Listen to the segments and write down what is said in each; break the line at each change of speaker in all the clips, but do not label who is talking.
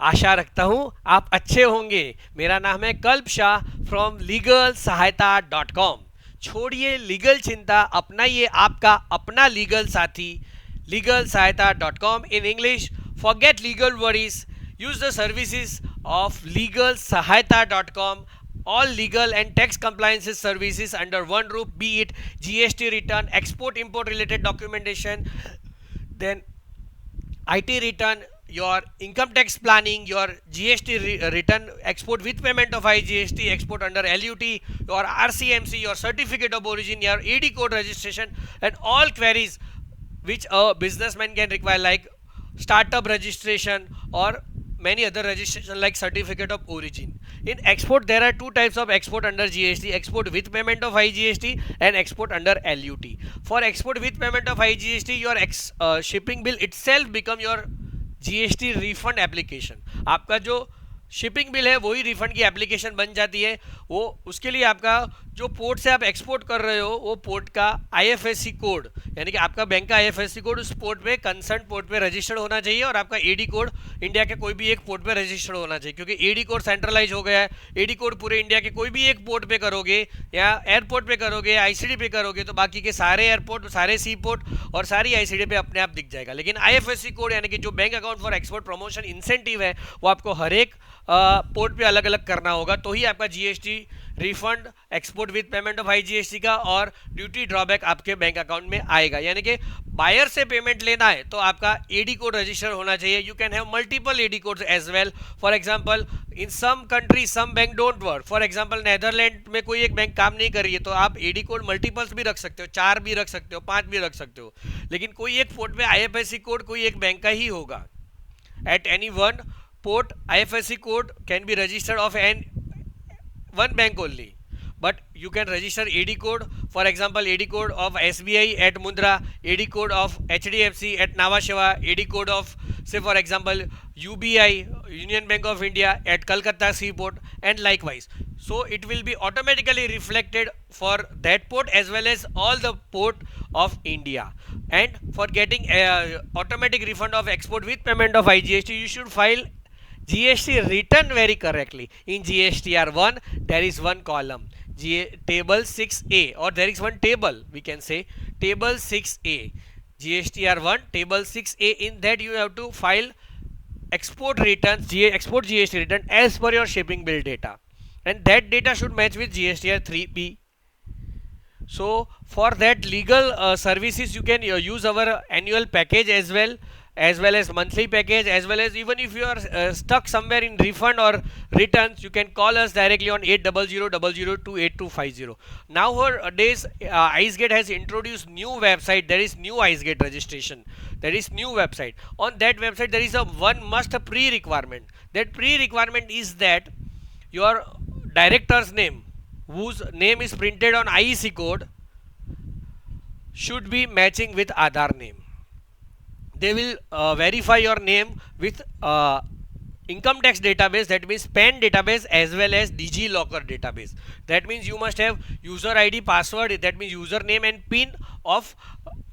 आशा रखता हूँ आप अच्छे होंगे। मेरा नाम है कल्प शाह फ्रॉम लीगल सहायता .com। छोड़िए लीगल चिंता, अपनाइए आपका अपना लीगल साथी लीगल सहायता .com। In English, forget legal worries, use the services of legal सहायता .com। All legal and tax compliance services under one roof, be it GST return, export import related documentation, then IT return, your income tax planning, your GST return, export with payment of IGST, export under LUT, your RCMC, your certificate of origin, your AD code registration, and all queries which a businessman can require, like startup registration or many other registration like certificate of origin. In export, there are two types of export under GST: export with payment of IGST and export under LUT. For export with payment of IGST, your shipping bill itself become your GST refund application. आपका जो shipping bill है वही refund की application बन जाती है। वो उसके लिए आपका जो पोर्ट से आप एक्सपोर्ट कर रहे हो वो पोर्ट का IFSC कोड, यानी कि आपका बैंक का IFSC कोड उस पोर्ट पे, कंसर्न पोर्ट पे रजिस्टर्ड होना चाहिए, और आपका AD कोड इंडिया के कोई भी एक पोर्ट पे रजिस्टर्ड होना चाहिए, क्योंकि AD कोड सेंट्रलाइज हो गया है। AD कोड पूरे इंडिया के कोई भी एक पोर्ट पे करोगे या एयरपोर्ट पे करोगे, ICD पे करोगे, तो बाकी के सारे एयरपोर्ट, सारे सी पोर्ट और सारी ICD पे अपने आप दिख जाएगा। लेकिन IFSC कोड यानी कि जो bank account for export promotion incentive है वो आपको हर एक पोर्ट पे अलग अलग करना होगा, तो ही आपका GST refund, export with payment of IGST का और ड्यूटी ड्रॉबैक आपके बैंक अकाउंट में आएगा। यानी कि बायर से पेमेंट लेना है तो आपका AD कोड रजिस्टर होना चाहिए। You can have multiple AD codes as well. For example, in some country some bank don't work. For example, Netherland में कोई एक बैंक काम नहीं कर रही है तो आप AD कोड मल्टीपल्स भी रख सकते हो, 4 भी रख सकते हो, 5 भी रख सकते हो, लेकिन कोई एक पोर्ट पे IFSC कोड कोई एक बैंक का ही होगा। At any one port, IFSC code can be registered of one bank only, but you can register AD code. For example, AD code of SBI at Mundra, AD code of HDFC at Nhava Sheva, AD code of, say for example, UBI, Union Bank of India at Kolkata Seaport, and likewise. So it will be automatically reflected for that port as well as all the port of India. And for getting automatic refund of export with payment of IGST, you should file GST return very correctly. In GSTR1 there is one column, table 6A, or there is one table, we can say table 6A, GSTR1 table 6A. In that you have to file export returns, export GST return as per your shipping bill data, and that data should match with GSTR3B. So for that legal services you can use our annual package as well as monthly package, as well as even if you are stuck somewhere in refund or returns, you can call us directly on 8000028250. Nowadays IceGate has introduced new website. There is new IceGate registration, there is new website. On that website there is a one must pre-requirement. That pre-requirement is that your director's name, whose name is printed on IEC code, should be matching with Aadhaar name. They will verify your name with income tax database, that means PAN database, as well as DigiLocker database. That means you must have user ID, password, that means username and PIN of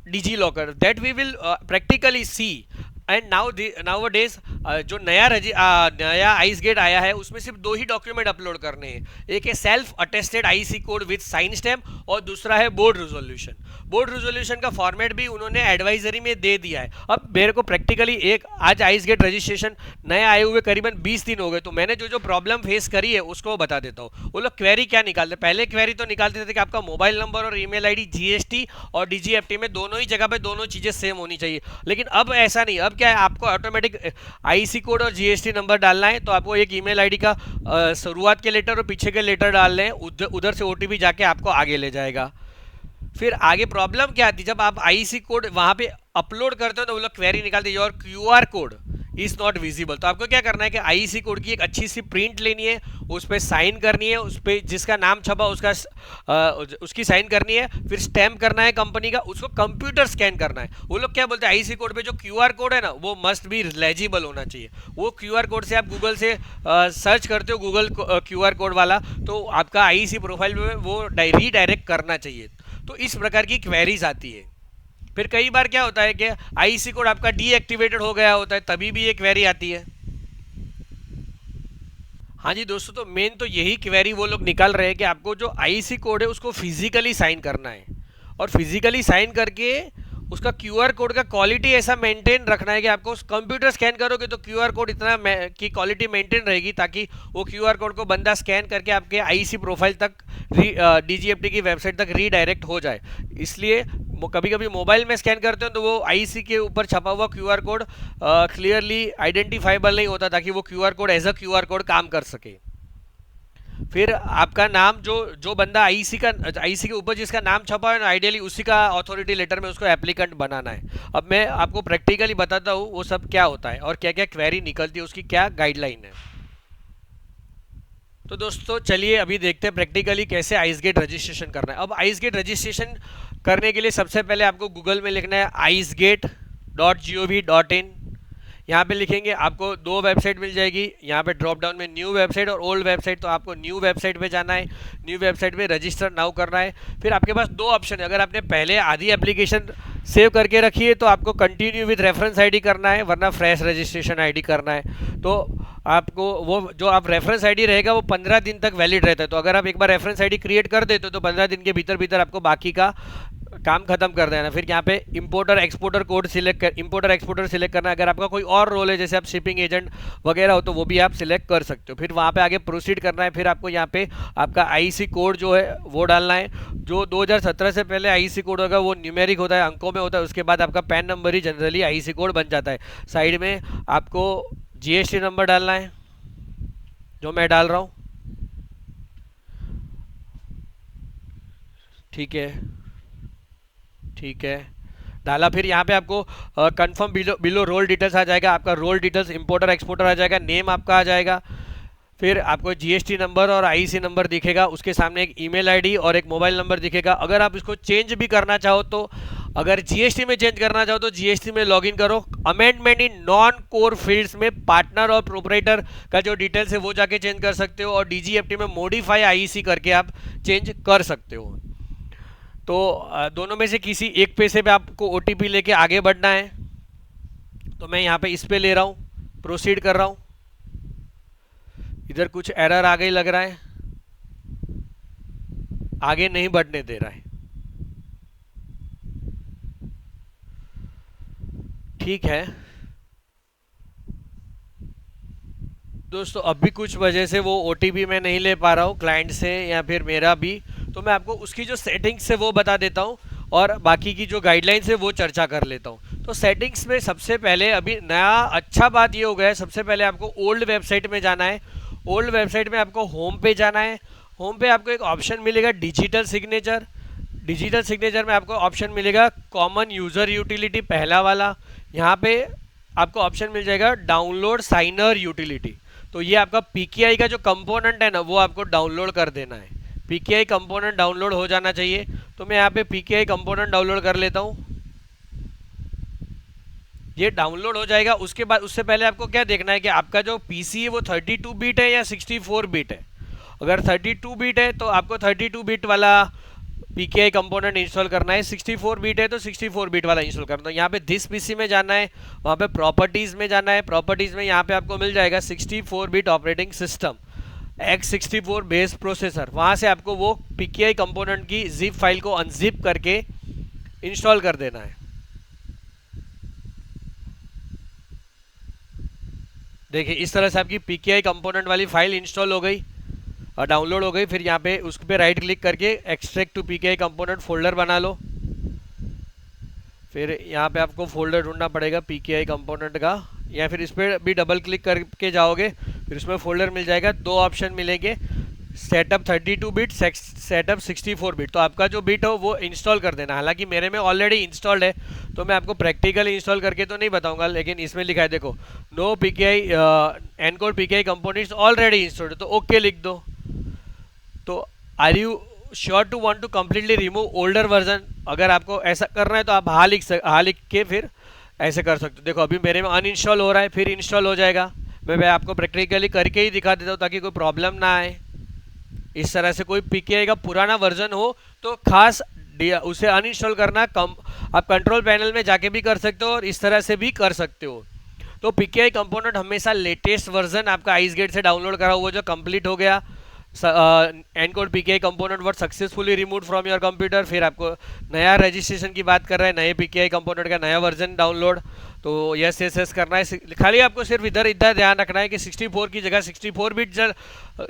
DigiLocker. That we will practically see. And nowadays जो नया ICEGATE आया है उसमें सिर्फ 2 ही document upload करने हैं। एक है self attested IC code with sign stamp और दूसरा है बोर्ड रेजोल्यूशन। बोर्ड रेजोल्यूशन का फॉर्मेट भी उन्होंने एडवाइजरी में दे दिया है। अब मेरे को प्रैक्टिकली आज आइसगेट रजिस्ट्रेशन नए आए हुए करीबन 20 दिन हो गए, तो मैंने जो प्रॉब्लम फेस करी है उसको बता देता हूँ। वो लोग क्वेरी क्या निकालते, पहले क्वेरी तो निकालते थे कि आपका मोबाइल नंबर और ईमेल आईडी GST और DGFT में दोनों ही जगह पे दोनों चीज़ें सेम होनी चाहिए, लेकिन अब ऐसा नहीं। अब क्या है, आपको ऑटोमेटिक IC कोड और GST नंबर डालना है तो आपको एक ईमेल आईडी का शुरुआत के लेटर और पीछे के लेटर डालने हैं, उधर से OTP जाके आपको आगे ले जाएगा। फिर आगे प्रॉब्लम क्या आती है, जब आप IC कोड वहां पे अपलोड करते हो तो वो लोग क्वेरी निकालते हैं और QR code is not visible. तो आपको क्या करना है कि IC कोड की एक अच्छी सी प्रिंट लेनी है, उस पर साइन करनी है, उस पर जिसका नाम छपा उसकी साइन करनी है, फिर स्टैम्प करना है कंपनी का, उसको कंप्यूटर स्कैन करना है। वो लोग क्या बोलते हैं, IC कोड पे जो QR कोड है ना वो मस्ट बी लेजिबल होना चाहिए। वो QR कोड से आप गूगल से सर्च करते हो, गूगल QR कोड वाला, तो आपका IC प्रोफाइल में वो रीडायरेक्ट करना चाहिए। तो इस प्रकार की क्वेरीज आती है। फिर कई बार क्या होता है कि IC कोड आपका डीएक्टिवेटेड हो गया होता है, तभी भी ये क्वेरी आती है। हाँ जी दोस्तों, तो मेन तो यही क्वेरी वो लोग निकाल रहे हैं कि आपको जो आईसी कोड है उसको फिजिकली साइन करना है, और फिजिकली साइन करके उसका क्यूआर कोड का क्वालिटी ऐसा मेंटेन रखना है कि आपको कंप्यूटर स्कैन करोगे तो क्यूआर कोड इतना की क्वालिटी मेंटेन रहेगी, ताकि वो क्यूआर कोड को बंदा स्कैन करके आपके आईसी प्रोफाइल तक डीजीएफटी की वेबसाइट तक रीडायरेक्ट हो जाए। इसलिए कभी कभी मोबाइल में स्कैन करते हो तो वो आईसी के ऊपर छपा हुआ क्यूआर कोड क्लियरली आइडेंटिफाइबल नहीं होता, ताकि वो QR code as a QR code काम कर सके। फिर आपका नाम जो जो बंदा आईसी के ऊपर जिसका नाम छपा है ना, आइडियली उसी का अथॉरिटी लेटर में उसको एप्लीकेंट बनाना है। अब मैं आपको प्रैक्टिकली बताता हूँ वो सब क्या होता है और क्या क्या क्वेरी निकलती है, उसकी क्या गाइडलाइन है। तो दोस्तों चलिए अभी देखते हैं प्रैक्टिकली कैसे आइसगेट रजिस्ट्रेशन करना है। अब आइसगेट रजिस्ट्रेशन करने के लिए सबसे पहले आपको गूगल में लिखना है icegate.gov.in। यहाँ पे लिखेंगे, आपको दो वेबसाइट मिल जाएगी। यहाँ पे ड्रॉप डाउन में न्यू वेबसाइट और ओल्ड वेबसाइट, तो आपको न्यू वेबसाइट पे जाना है, न्यू वेबसाइट पे रजिस्टर नाउ करना है। फिर आपके पास दो ऑप्शन है, अगर आपने पहले आधी एप्लीकेशन सेव करके रखी है तो आपको कंटिन्यू विद रेफरेंस आईडी करना है, वरना फ्रेश रजिस्ट्रेशन आईडी करना है। तो आपको वो जो आप रेफरेंस आईडी रहेगा वो 15 दिन तक वैलिड रहता है। तो अगर आप एक बार रेफरेंस आईडी क्रिएट कर देते हो तो 15 दिन के भीतर भीतर आपको बाकी का काम खत्म कर देना। फिर यहाँ पे importer exporter code importer exporter select करना है। अगर आपका कोई और रोल है जैसे आप शिपिंग एजेंट वगैरह हो तो वो भी आप सिलेक्ट कर सकते हो। फिर वहाँ पे आगे प्रोसीड करना है। फिर आपको यहाँ पे आपका आईसी कोड जो है वो डालना है। जो 2017 से पहले आईसी कोड होगा वो न्यूमेरिक होता है, अंकों में होता है। उसके बाद आपका पैन नंबर ही जनरली आईसी कोड बन जाता है। साइड में आपको जीएसटी नंबर डालना है, जो मैं डाल रहा हूँ। ठीक है, ठीक है, डाला। फिर यहाँ पे आपको कंफर्म बिलो रोल डिटेल्स आ जाएगा, आपका रोल डिटेल्स इंपोर्टर एक्सपोर्टर आ जाएगा, नेम आपका आ जाएगा। फिर आपको जीएसटी नंबर और आईसी नंबर दिखेगा, उसके सामने एक ईमेल आईडी और एक मोबाइल नंबर दिखेगा। अगर आप इसको चेंज भी करना चाहो तो, अगर जीएसटी में चेंज करना चाहो तो जीएसटी में लॉगिन करो, amendment in non core fields में पार्टनर और प्रोपराइटर का जो डिटेल्स है वो जाके चेंज कर सकते हो, और डीजीएफटी में मॉडिफाई आईसी करके आप चेंज कर सकते हो। तो दोनों में से किसी एक पैसे पे आपको ओटीपी लेके आगे बढ़ना है। तो मैं यहाँ पे इस पे ले रहा हूँ, प्रोसीड कर रहा हूँ। इधर कुछ एरर आ गई लग रहा है, आगे नहीं बढ़ने दे रहा है। ठीक है दोस्तों, अब भी कुछ वजह से वो ओटीपी मैं नहीं ले पा रहा हूँ क्लाइंट से या फिर मेरा भी, तो मैं आपको उसकी जो सेटिंग्स है वो बता देता हूँ और बाकी की जो गाइडलाइंस है वो चर्चा कर लेता हूँ। तो सेटिंग्स में सबसे पहले अभी नया अच्छा बात ये हो गया है, सबसे पहले आपको ओल्ड वेबसाइट में जाना है। ओल्ड वेबसाइट में आपको होम पे जाना है। होम पे आपको एक ऑप्शन मिलेगा डिजिटल सिग्नेचर। डिजिटल सिग्नेचर में आपको ऑप्शन मिलेगा कॉमन यूज़र यूटिलिटी, पहला वाला। यहाँ पे आपको ऑप्शन मिल जाएगा डाउनलोड साइनर यूटिलिटी। तो ये आपका पीकेआई का जो कंपोनेंट है ना वो आपको डाउनलोड कर देना है। पीकेआई कंपोनेंट डाउनलोड हो जाना चाहिए। तो मैं यहाँ पे पीकेआई कंपोनेंट डाउनलोड कर लेता हूँ। ये डाउनलोड हो जाएगा। उसके बाद उससे पहले आपको क्या देखना है कि आपका जो पीसी है वो 32 बिट है या 64 बिट है। अगर 32 बिट है तो आपको 32 बिट वाला पीकेआई कंपोनेंट इंस्टॉल करना है। 64 बिट है तो 64 बिट वाला इंस्टॉल करना है। यहाँ पे दिस पीसी में जाना है, वहाँ पे प्रॉपर्टीज़ में जाना है। प्रॉपर्टीज़ में यहाँ पे आपको मिल जाएगा 64 bit operating system, x64 base processor. वहाँ से आपको वो पीकेआई कंपोनेंट की जिप फाइल को अनजिप करके इंस्टॉल कर देना है। देखिए इस तरह से आपकी पीकेआई कंपोनेंट वाली फाइल इंस्टॉल हो गई और डाउनलोड हो गई। फिर यहाँ पे उस पर राइट क्लिक करके extract to PKI component folder बना लो। फिर यहाँ पे आपको फोल्डर ढूंढना पड़ेगा पीकेआई कंपोनेंट का, या फिर इस पर भी डबल क्लिक करके जाओगे, फिर उसमें फोल्डर मिल जाएगा। दो ऑप्शन मिलेंगे, सेटअप 32 बिट, सेटअप 64 बिट। तो आपका जो बिट हो वो इंस्टॉल कर देना। हालांकि मेरे में ऑलरेडी इंस्टॉल्ड है तो मैं आपको प्रैक्टिकली इंस्टॉल करके तो नहीं बताऊंगा, लेकिन इसमें लिखा है देखो no PKI encode PKI components already installed, तो ओके लिख दो। तो are you sure to want to completely remove older version, अगर आपको ऐसा करना है तो आप हाँ लिख के फिर ऐसे कर सकते हो। देखो अभी मेरे में अनइंस्टॉल हो रहा है, फिर इंस्टॉल हो जाएगा। मैं आपको प्रैक्टिकली करके ही दिखा देता हूँ ताकि कोई प्रॉब्लम ना आए। इस तरह से कोई पीकेआई का पुराना वर्जन हो तो खास उसे अनइंस्टॉल करना कम, आप कंट्रोल पैनल में जाके भी कर सकते हो और इस तरह से भी कर सकते हो। तो पीकेआई कंपोनेंट हमेशा लेटेस्ट वर्जन आपका आइसगेट से डाउनलोड करा हुआ जो कंप्लीट हो गया, encode पीकेआई component word successfully remove from your computer, फिर आपको नया रजिस्ट्रेशन की बात कर रहा है, नए पीकेआई कंपोनेंट का नया वर्जन डाउनलोड, तो यस यस यस करना है। खाली आपको सिर्फ इधर इधर ध्यान रखना है कि 64 की जगह 64 बिट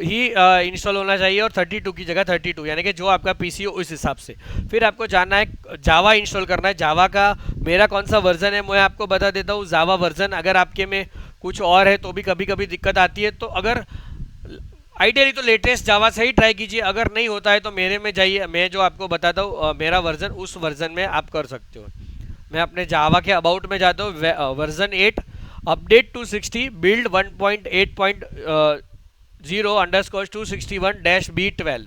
ही इंस्टॉल होना चाहिए और 32 की जगह 32, यानी कि जो आपका पीसी हो उस हिसाब से। फिर आपको जानना है जावा इंस्टॉल करना है। जावा का मेरा कौन सा वर्जन है मैं आपको बता देता हूँ। जावा वर्जन अगर आपके में कुछ और है तो भी कभी कभी दिक्कत आती है, तो अगर आइडियली तो लेटेस्ट जावा से ही ट्राई कीजिए, अगर नहीं होता है तो मेरे में जाइए, मैं जो आपको बताता हूँ मेरा वर्जन, उस वर्जन में आप कर सकते हो। मैं अपने जावा के अबाउट में जाता हूँ, वर्जन 8 अपडेट 260 बिल्ड 1.8.0_261-B12,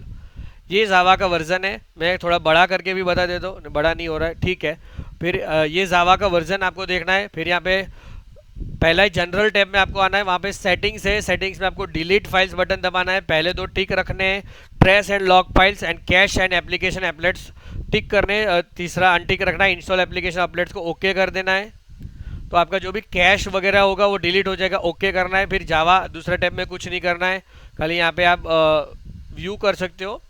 ये जावा का वर्जन है। मैं थोड़ा बड़ा करके भी बता देता हूँ, बड़ा नहीं हो रहा है, ठीक है। फिर ये जावा का वर्जन आपको देखना है। फिर यहाँ पे पहला ही जनरल टैब में आपको आना है, वहाँ पे सेटिंग्स है, सेटिंग्स में आपको डिलीट फाइल्स बटन दबाना है, पहले 2 टिक रखने हैं, trace and log files and cache and application updates tick करने, तीसरा अनटिक रखना है, इंस्टॉल एप्लीकेशन अपडेट्स को ओके कर देना है, तो आपका जो भी कैश वगैरह होगा वो डिलीट हो जाएगा, ओके करना है। फिर जावा दूसरे टैब में कुछ नहीं करना है, खाली यहाँ पे आप व्यू कर सकते हो।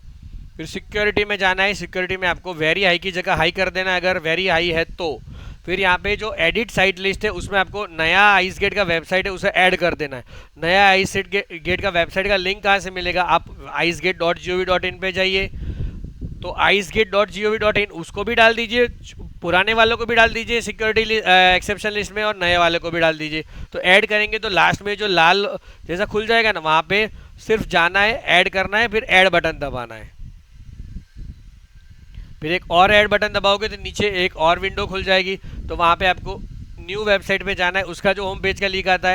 फिर सिक्योरिटी में जाना है, सिक्योरिटी में आपको वेरी हाई की जगह हाई कर देना है अगर वेरी हाई है तो। फिर यहाँ पे जो एडिट साइट लिस्ट है उसमें आपको नया आइसगेट का वेबसाइट है उसे ऐड कर देना है। नया आइसगेट का वेबसाइट का लिंक कहाँ से मिलेगा, आप icegate.gov.in पे जाइए, तो icegate.gov.in उसको भी डाल दीजिए, पुराने वालों को भी डाल दीजिए सिक्योरिटी एक्सेप्शन लिस्ट में, और नए वाले को भी डाल दीजिए। तो ऐड करेंगे तो लास्ट में जो लाल जैसा खुल जाएगा ना, वहाँ पे सिर्फ जाना है, ऐड करना है, फिर ऐड बटन दबाना है। फिर एक और ऐड बटन दबाओगे तो नीचे एक और विंडो खुल जाएगी, तो वहाँ पे आपको न्यू वेबसाइट पे जाना है, उसका जो होम पेज का लिंक आता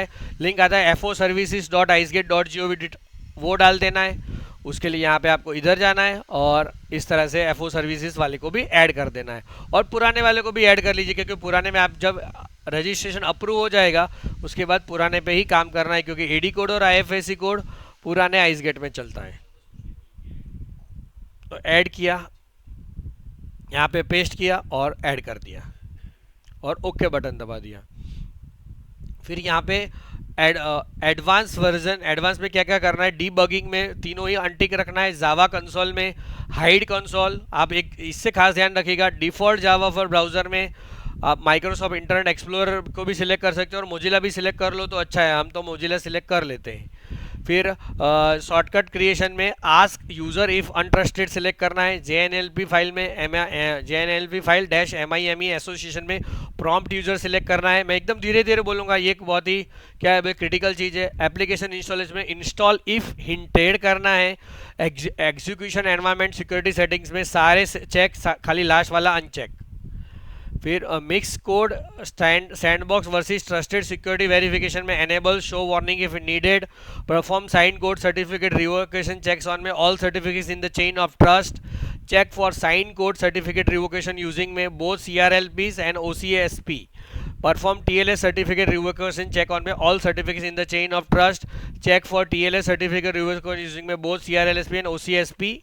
है foservices.icegate.gov, वो डाल देना है। उसके लिए यहाँ पे आपको इधर जाना है और इस तरह से FO सर्विसेज वाले को भी ऐड कर देना है, और पुराने वाले को भी ऐड कर लीजिए, क्योंकि पुराने में आप जब रजिस्ट्रेशन अप्रूव हो जाएगा उसके बाद पुराने पे ही काम करना है, क्योंकि AD कोड और IFSC कोड पुराने आइसगेट में चलता है। तो ऐड किया, यहाँ पे पेस्ट किया और ऐड कर दिया और ओके बटन दबा दिया। फिर यहाँ पे एडवांस वर्जन, एडवांस में क्या क्या करना है, डीबगिंग में तीनों ही अनटिक रखना है, जावा कंसोल में हाइड कंसोल, आप एक इससे खास ध्यान रखिएगा, डिफॉल्ट जावा फॉर ब्राउजर में आप माइक्रोसॉफ्ट इंटरनेट एक्सप्लोरर को भी सिलेक्ट कर सकते हो और मोजिला भी सिलेक्ट कर लो तो अच्छा है, हम तो मोजिला सिलेक्ट कर लेते हैं। फिर शॉर्टकट क्रिएशन में ask user if untrusted select करना है, JNLP फाइल में JNLP फाइल -MIME एसोसिएशन में प्रॉम्प्ट यूज़र सिलेक्ट करना है। मैं एकदम धीरे धीरे बोलूँगा, ये एक बहुत ही क्या है क्रिटिकल चीज़ है। एप्लीकेशन इंस्टॉलेशन में इंस्टॉल इफ़ हिंटेड करना है, एग्जीक्यूशन एनवायरनमेंट सिक्योरिटी सेटिंग्स में सारे चेक, खाली लास्ट वाला अनचेक। फिर mix code sandbox versus trusted security verification में enable show warning if needed, perform sign code certificate revocation checks on में all certificates in the chain of trust, check for sign code certificate revocation using में both CRLPs and OCASP, perform TLS certificate revocation check on में all certificates in the chain of trust, check for TLS certificate revocation using में both CRLSP and OCSP।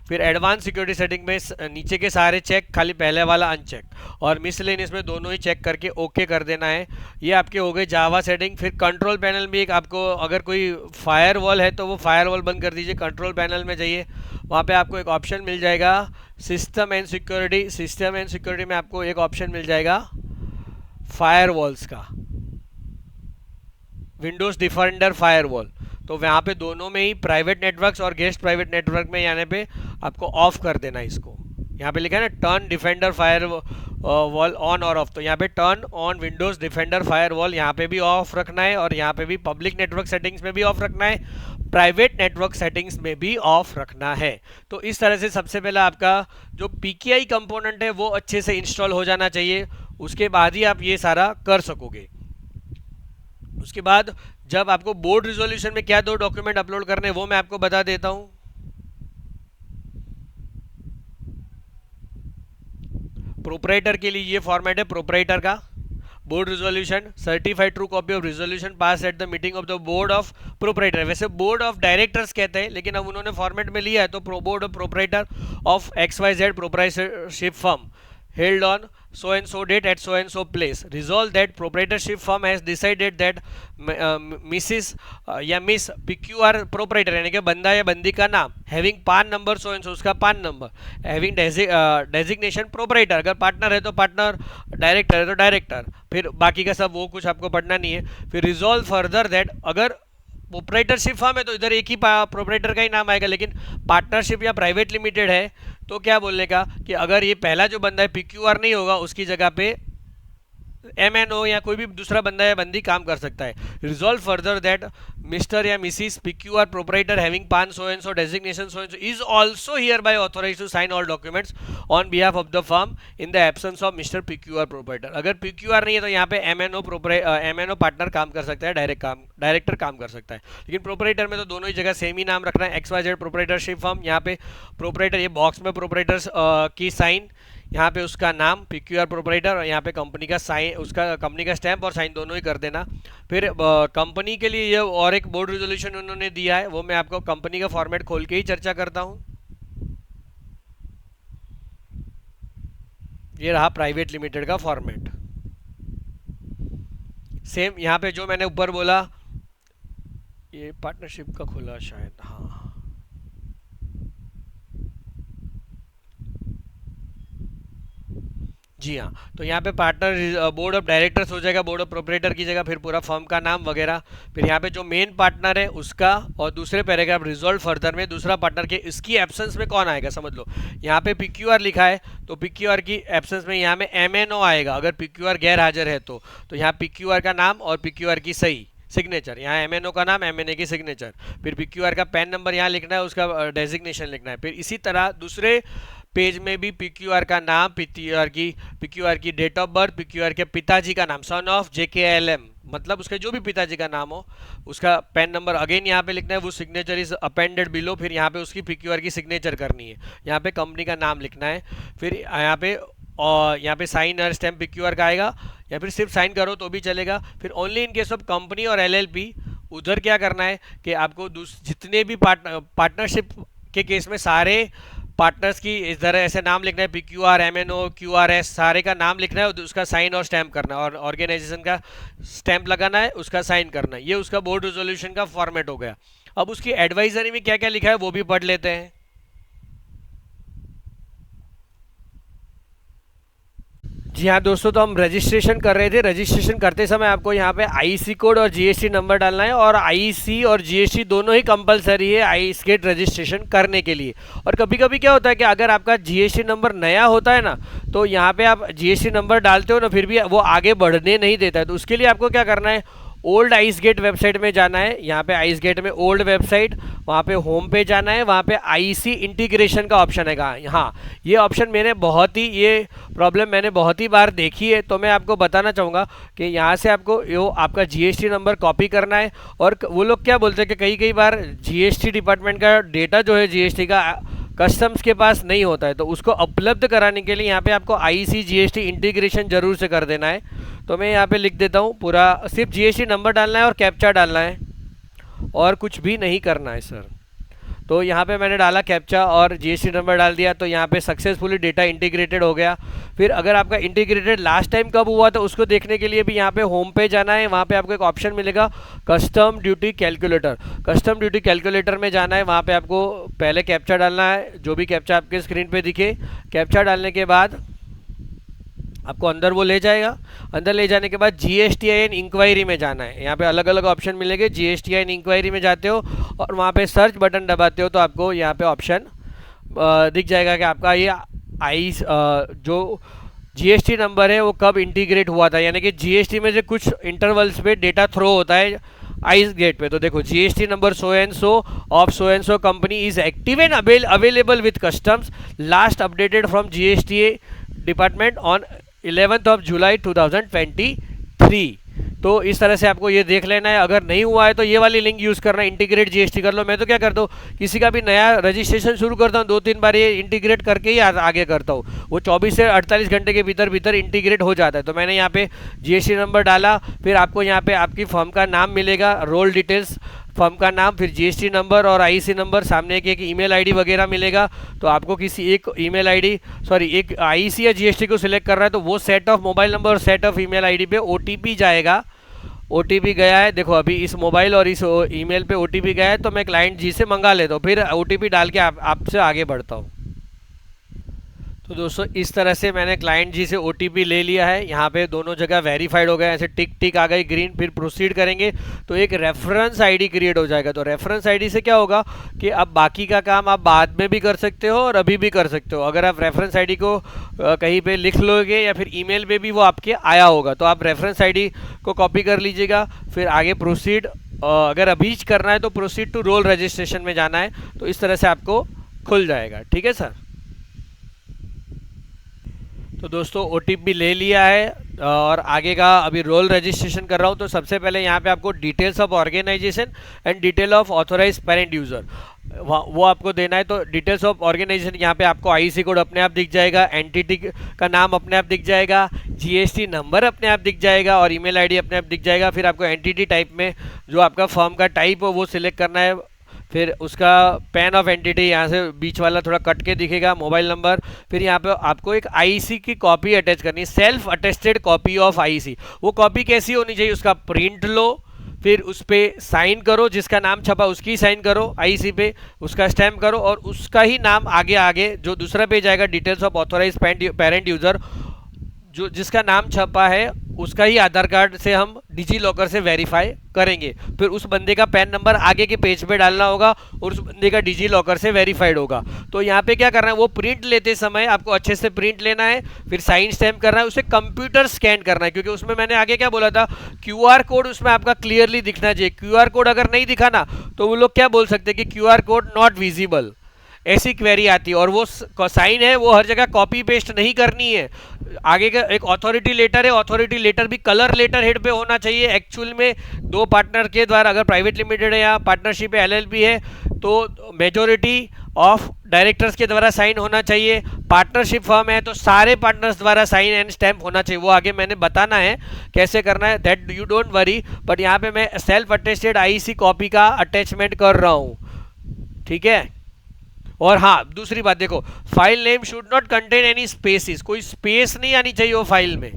फिर advance security setting में नीचे के सारे check, खाली पहले वाला अनचेक, और मिसलेनियस में दोनों ही चेक करके ओके कर देना है। ये आपके हो गए जावा सेटिंग। फिर कंट्रोल पैनल में एक आपको अगर कोई फायरवॉल है तो वो फायरवॉल बंद कर दीजिए, कंट्रोल पैनल में जाइए, वहाँ पे आपको एक ऑप्शन मिल जाएगा system and security, system and security में आपको एक ऑप्शन मिल जाएगा फायरवॉल्स का, विंडोज़ डिफेंडर फायरवॉल, तो वहाँ पे दोनों में ही प्राइवेट नेटवर्क्स और गेस्ट प्राइवेट नेटवर्क में यहाँ पे आपको ऑफ कर देना है इसको। यहाँ पे लिखा है ना turn defender fire wall on और ऑफ, तो यहाँ पे turn on Windows defender fire wall यहाँ पे भी ऑफ रखना है, और यहाँ पे भी पब्लिक नेटवर्क सेटिंग्स में भी ऑफ रखना है, प्राइवेट नेटवर्क सेटिंग्स में भी ऑफ रखना है। तो इस तरह से सबसे पहला आपका जो PKI कंपोनेंट है वो अच्छे से इंस्टॉल हो जाना चाहिए, उसके बाद ही आप ये सारा कर सकोगे। उसके बाद जब आपको बोर्ड रिजोल्यूशन में क्या 2 डॉक्यूमेंट अपलोड करने हैं वो मैं आपको बता देता हूं। प्रोपराइटर के लिए ये फॉर्मेट है प्रोपराइटर का, board resolution certified true copy of resolution pass at the meeting of the board of proprietor, वैसे बोर्ड ऑफ डायरेक्टर्स कहते हैं लेकिन अब उन्होंने फॉर्मेट में लिया है तो board of proprietor of XYZ proprietorship firm held on so and so date at so and so place. Resolve that proprietorship firm has decided that Mrs. या मिस PQR proprietor यानी कि बंदा या बंदी का नाम हैविंग पान नंबर सो एंड सो, उसका पान नंबर, हैविंग डेजिग्नेशन प्रोपराइटर, अगर पार्टनर है तो पार्टनर, डायरेक्टर है तो डायरेक्टर, फिर बाकी का सब वो कुछ आपको पढ़ना नहीं है। फिर रिजॉल्व फर्दर दैट, अगर प्रोपराइटरशिप फर्म है तो इधर एक ही प्रोपराइटर का ही नाम आएगा, लेकिन पार्टनरशिप या प्राइवेट लिमिटेड है तो क्या बोलने का कि अगर ये पहला जो बंदा है PQR नहीं होगा, उसकी जगह पे MNO या कोई भी दूसरा बंदा या बंदी काम कर सकता है। रिजॉल्व फर्दर दैट मिस्टर या Mrs PQR proprietor having PAN so and so designation so and so is also hereby authorised to sign all documents on behalf of the firm in the absence of mister PQR proprietor. अगर PQR नहीं है तो यहाँ पे MNO partner काम कर सकता है, डायरेक्टर काम कर सकता है, लेकिन प्रोपराइटर में तो दोनों ही जगह सेम ही नाम रखना है, XYZ प्रोपराइटरशिप फर्म। यहाँ पे प्रोपराइटर, ये बॉक्स में प्रोपराइटर्स की साइन, यहाँ पे उसका नाम PQR प्रोपराइटर, और यहाँ पे कंपनी का साइन, उसका कंपनी का स्टैंप और साइन दोनों ही कर देना। फिर कंपनी के लिए ये और एक बोर्ड रेजोल्यूशन उन्होंने दिया है, वो मैं आपको कंपनी का फॉर्मेट खोल के ही चर्चा करता हूँ। ये रहा प्राइवेट लिमिटेड का फॉर्मेट। सेम यहाँ पे जो मैंने ऊपर बोला, ये पार्टनरशिप का खुला शायद, हाँ जी हाँ, तो यहाँ पे पार्टनर बोर्ड ऑफ डायरेक्टर्स हो जाएगा, बोर्ड ऑफ प्रोपरेटर की जगह, फिर पूरा फर्म का नाम वगैरह। फिर यहाँ पे जो मेन पार्टनर है उसका, और दूसरे पैराग्राफ रिजॉल्व फर्दर में दूसरा पार्टनर के, इसकी एब्सेंस में कौन आएगा समझ लो। यहाँ पे PQR लिखा है तो PQR की एब्सेंस में यहाँ में MNO आएगा, अगर PQR गैर हाजिर है तो यहाँ PQR का नाम और PQR की सही सिग्नेचर, यहाँ MNO का नाम, MNA की सिग्नेचर, फिर PQR का पैन नंबर यहाँ लिखना है, उसका डेजिग्नेशन लिखना है। फिर इसी तरह दूसरे पेज में भी PQR का नाम, PQR की डेट ऑफ बर्थ, PQR के पिताजी का नाम, सन ऑफ JKLM, मतलब उसके जो भी पिताजी का नाम हो, उसका पैन नंबर अगेन यहाँ पे लिखना है, वो सिग्नेचर इज अपेंडेड बिलो। फिर यहाँ पे उसकी PQR की सिग्नेचर करनी है, यहाँ पे कंपनी का नाम लिखना है। फिर यहाँ पे साइन और स्टैम्प PQR का आएगा, या फिर सिर्फ साइन करो तो भी चलेगा। फिर only in case of company और LLP, उधर क्या करना है कि आपको जितने भी पार्टनरशिप के केस में सारे पार्टनर्स की इस तरह ऐसे नाम लिखना है, PQR, MNO, QRS, सारे का नाम लिखना है, उसका साइन और स्टैम्प करना है, और ऑर्गेनाइजेशन का स्टैम्प लगाना है, उसका साइन करना है। ये उसका बोर्ड रेजोल्यूशन का फॉर्मेट हो गया। अब उसकी एडवाइजरी में क्या क्या लिखा है वो भी पढ़ लेते हैं। जी हाँ दोस्तों, तो हम रजिस्ट्रेशन कर रहे थे। रजिस्ट्रेशन करते समय आपको यहाँ पे IC कोड और GST नंबर डालना है, और IC और GST दोनों ही कंपलसरी है आईस गेट रजिस्ट्रेशन करने के लिए। और कभी कभी क्या होता है कि अगर आपका GST नंबर नया होता है ना, तो यहाँ पे आप GST नंबर डालते हो ना, फिर भी वो आगे बढ़ने नहीं देता है। तो उसके लिए आपको क्या करना है, ओल्ड आइस गेट वेबसाइट में जाना है। यहाँ पे आइस गेट में ओल्ड वेबसाइट, वहाँ पे होम पे जाना है, वहाँ पे IC इंटीग्रेशन का ऑप्शन है। हाँ, ये ऑप्शन ये प्रॉब्लम मैंने बहुत ही बार देखी है, तो मैं आपको बताना चाहूँगा कि यहाँ से आपको आपका GST नंबर कॉपी करना है। और वो लोग क्या बोलते हैं कि कई बार GST डिपार्टमेंट का डेटा जो है GST का कस्टम्स के पास नहीं होता है, तो उसको उपलब्ध कराने के लिए यहाँ पे आपको IC GST इंटीग्रेशन जरूर से कर देना है। तो मैं यहाँ पे लिख देता हूँ, पूरा सिर्फ GST नंबर डालना है और कैप्चा डालना है, और कुछ भी नहीं करना है सर। तो यहाँ पे मैंने डाला कैप्चा और GST नंबर डाल दिया, तो यहाँ पे सक्सेसफुली डेटा इंटीग्रेटेड हो गया। फिर अगर आपका इंटीग्रेटेड लास्ट टाइम कब हुआ तो उसको देखने के लिए भी यहाँ पे होम पे जाना है। वहाँ पे आपको एक ऑप्शन मिलेगा custom duty calculator. Custom duty calculator में जाना है, वहाँ पे आपको पहले कैप्चा डालना है, जो भी कैप्चा आपके स्क्रीन पे दिखे। कैप्चा डालने के बाद आपको अंदर वो ले जाएगा। अंदर ले जाने के बाद GSTIN इंक्वायरी में जाना है। यहाँ पे अलग अलग ऑप्शन मिलेंगे। GSTIN इंक्वायरी में जाते हो और वहाँ पे सर्च बटन दबाते हो, तो आपको यहाँ पे ऑप्शन दिख जाएगा कि आपका ये जो GST नंबर है वो कब इंटीग्रेट हुआ था, यानी कि GST में से कुछ इंटरवल्स पे डेटा थ्रो होता है आइस गेट पे। तो देखो GST number so and so of so and so company is active and available with customs, last updated from GST department on 11 जुलाई 2023। तो इस तरह से आपको ये देख लेना है। अगर नहीं हुआ है तो ये वाली लिंक यूज़ करना, इंटीग्रेट GST कर लो। मैं तो क्या करता हूँ, किसी का भी नया रजिस्ट्रेशन शुरू करता हूँ 2-3 बार ये इंटीग्रेट करके ही आगे करता हूँ। वो 24 से 48 घंटे के भीतर इंटीग्रेट हो जाता है। तो मैंने यहाँ पे GST नंबर डाला, फिर आपको यहाँ पे आपकी फर्म का नाम मिलेगा, रोल डिटेल्स, फर्म का नाम, फिर जीएसटी नंबर और आईसी नंबर, सामने एक ईमेल आईडी वगैरह मिलेगा। तो आपको किसी एक ईमेल आईडी एक आईसी या जीएसटी को सिलेक्ट कर रहा है तो वो सेट ऑफ मोबाइल नंबर और सेट ऑफ ईमेल आईडी पे ओटीपी जाएगा। ओटीपी गया है, देखो अभी इस मोबाइल और इस ईमेल पे ओटीपी गया है, तो मैं क्लाइंट जी से मंगा लेता हूँ, फिर ओटीपी डाल के आपसे आगे बढ़ता हूँ। तो दोस्तों इस तरह से मैंने क्लाइंट जी से ओटीपी ले लिया है। यहाँ पे दोनों जगह वेरीफाइड हो गए, ऐसे टिक टिक आ गई ग्रीन, फिर प्रोसीड करेंगे तो एक रेफरेंस आईडी क्रिएट हो जाएगा। तो रेफरेंस आईडी से क्या होगा कि अब बाकी का काम आप बाद में भी कर सकते हो और अभी भी कर सकते हो। अगर आप रेफरेंस आईडी को कहीं पे लिख लोगे या फिर ईमेल पे भी वो आपके आया होगा, तो आप रेफरेंस आईडी को कॉपी कर लीजिएगा, फिर आगे प्रोसीड, अगर अभी करना है तो प्रोसीड टू रोल रजिस्ट्रेशन में जाना है, तो इस तरह से आपको खुल जाएगा। ठीक है सर। तो दोस्तों ओटीपी ले लिया है और आगे का अभी रोल रजिस्ट्रेशन कर रहा हूँ। तो सबसे पहले यहाँ पे आपको details of organisation and detail of authorise parent user वो आपको देना है। तो डिटेल्स ऑफ ऑर्गेनाइजेशन, यहाँ पे आपको आईसी कोड अपने आप दिख जाएगा, एंटिटी का नाम अपने आप दिख जाएगा, जीएसटी नंबर अपने आप दिख जाएगा और ईमेल आईडी अपने आप दिख जाएगा। फिर आपको एंटिटी टाइप में जो आपका फर्म का टाइप हो वो सिलेक्ट करना है, फिर उसका पैन ऑफ एंटिटी यहाँ से बीच वाला थोड़ा कट के दिखेगा, मोबाइल नंबर, फिर यहाँ पे आपको एक आईसी की कॉपी अटैच करनी है, self attested copy of IC. वो कॉपी कैसी होनी चाहिए, उसका प्रिंट लो, फिर उस पर साइन करो, जिसका नाम छपा उसकी साइन करो आईसी पे, उसका स्टैम्प करो और उसका ही नाम आगे आगे जो दूसरा पेज आएगा details of authorise parent user, जो जिसका नाम छपा है उसका ही आधार कार्ड से हम डिजी लॉकर से वेरीफाई करेंगे। फिर उस बंदे का पैन नंबर आगे के पेज पे डालना होगा और उस बंदे का डिजी लॉकर से वेरीफाइड होगा। तो यहाँ पे क्या करना है, वो प्रिंट लेते समय आपको अच्छे से प्रिंट लेना है, फिर साइन स्टैम्प करना है, उसे कंप्यूटर स्कैन करना है, क्योंकि उसमें मैंने आगे क्या बोला था, क्यूआर कोड उसमें आपका क्लियरली दिखना चाहिए। क्यूआर कोड अगर नहीं दिखा ना तो वो लोग क्या बोल सकते हैं कि क्यूआर कोड नॉट विजिबल, ऐसी क्वेरी आती है। और वो साइन है वो हर जगह कॉपी पेस्ट नहीं करनी है। आगे का एक अथॉरिटी लेटर है, अथॉरिटी लेटर भी कलर लेटर हेड पे होना चाहिए। एक्चुअल में दो पार्टनर के द्वारा, अगर प्राइवेट लिमिटेड है या पार्टनरशिप है एलएलपी है तो मेजॉरिटी ऑफ डायरेक्टर्स के द्वारा साइन होना चाहिए। पार्टनरशिप फर्म है तो सारे पार्टनर्स द्वारा साइन एंड स्टैम्प होना चाहिए। वो आगे मैंने बताना है कैसे करना है, that you don't worry, but यहाँ पे मैं सेल्फ अटेस्टेड आईसी कॉपी का अटैचमेंट कर रहा हूँ। ठीक है। और हाँ, दूसरी बात देखो, file name should not contain any spaces, कोई स्पेस नहीं आनी चाहिए वो फाइल में।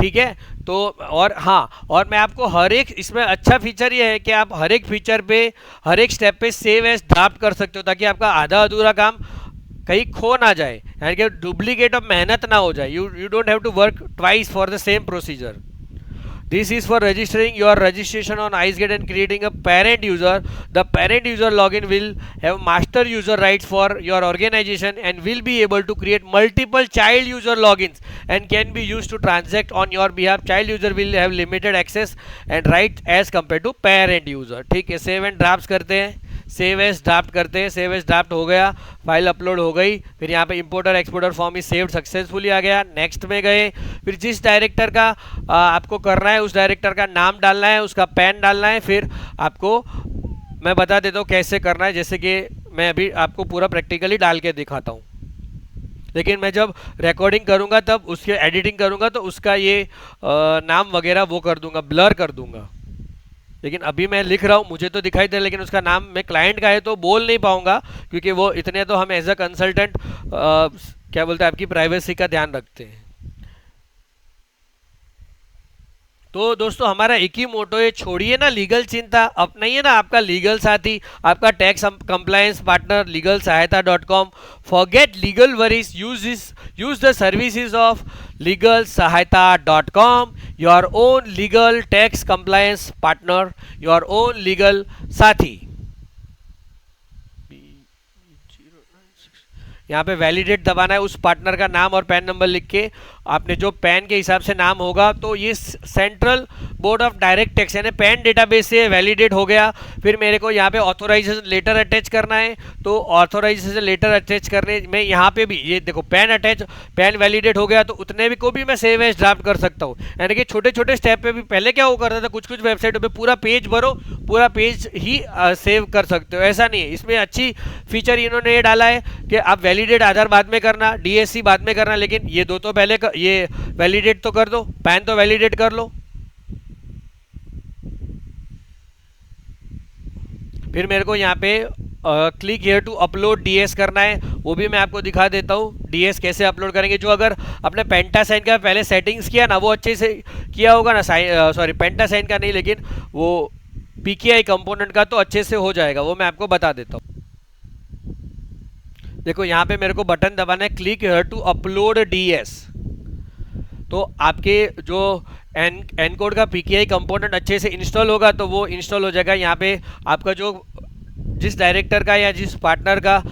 ठीक है। तो और हाँ, और मैं आपको हर एक, इसमें अच्छा फीचर ये है कि आप हर एक फीचर पे, हर एक स्टेप पे सेव एज ड्राफ्ट कर सकते हो, ताकि आपका आधा अधूरा काम कहीं खो ना जाए, यानी कि डुप्लीकेट ऑफ मेहनत ना हो जाए। You don't have to work twice for the same procedure. This is for registering your registration on iceGate and creating a parent user. The parent user login will have master user rights for your organization and will be able to create multiple child user logins and can be used to transact on your behalf. Child user will have limited access and rights as compared to parent user. ठीक है। Save and draft करते हैं, save as draft करते हैं, save as draft हो गया, file upload हो गई, फिर यहाँ पे importer exporter form is saved successfully आ गया। नेक्स्ट में गए, फिर जिस डायरेक्टर का आपको करना है उस डायरेक्टर का नाम डालना है, उसका पैन डालना है, फिर आपको मैं बता देता हूँ कैसे करना है, जैसे कि मैं अभी आपको पूरा प्रैक्टिकली डाल के दिखाता हूँ। लेकिन मैं जब रिकॉर्डिंग करूँगा तब उसके एडिटिंग करूँगा तो उसका ये नाम वगैरह वो कर दूंगा, ब्लर कर दूंगा। लेकिन अभी मैं लिख रहा हूँ, मुझे तो दिखाई दे, लेकिन उसका नाम मैं क्लाइंट का है तो बोल नहीं पाऊंगा, क्योंकि वो इतने तो हम एज अ कंसल्टेंट क्या बोलते हैं, आपकी प्राइवेसी का ध्यान रखते हैं। तो दोस्तों हमारा एक ही मोटो है, छोड़िए ना लीगल चिंता, अपनाइए ना आपका लीगल साथी, आपका tax compliance partner legalsahayata.com। Forget legal worries, use the services of legalsahayata.com, your own legal tax compliance partner, your own legal साथी। यहाँ पे वैलिडेट दबाना है, उस पार्टनर का नाम और पैन नंबर लिख के आपने जो पैन के हिसाब से नाम होगा, तो ये central board of direct tax यानी पैन डेटाबेस से वैलिडेट हो गया। फिर मेरे को यहाँ पे ऑथोराइजेशन लेटर अटैच करना है, तो ऑथोराइजेशन लेटर अटैच करने में यहाँ पे भी ये देखो पैन वैलिडेट हो गया, तो उतने भी को भी मैं सेव एज ड्राफ्ट कर सकता हूँ। यानी कि छोटे छोटे स्टेप पे भी पहले क्या वो करता था, कुछ वेबसाइटों पे पूरा पेज भरो, पूरा पेज ही सेव कर सकते हो, ऐसा नहीं है। इसमें अच्छी फीचर इन्होंने ये डाला है कि आप वैलिडेट आधार बाद में करना, डीएससी बाद में करना, लेकिन ये दो तो पहले ये वैलिडेट तो कर दो, पैन तो वैलिडेट कर लो। फिर मेरे को यहाँ पे click here to upload DS करना है, वो भी मैं आपको दिखा देता हूँ डीएस कैसे अपलोड करेंगे। जो अगर अपने पेंटासाइन का पहले सेटिंग्स किया ना, वो अच्छे से किया होगा ना, सॉरी पेंटासाइन का नहीं, लेकिन वो पीकेआई कंपोनेंट का तो अच्छे से हो जाएगा, वो मैं आपको बता देता हूँ। देखो यहाँ पे मेरे को बटन दबाना है click here to upload DS, तो आपके जो एनकोड का पीकेआई कंपोनेंट अच्छे से इंस्टॉल होगा तो वो इंस्टॉल हो जाएगा। यहाँ पे आपका जो जिस डायरेक्टर का या जिस पार्टनर का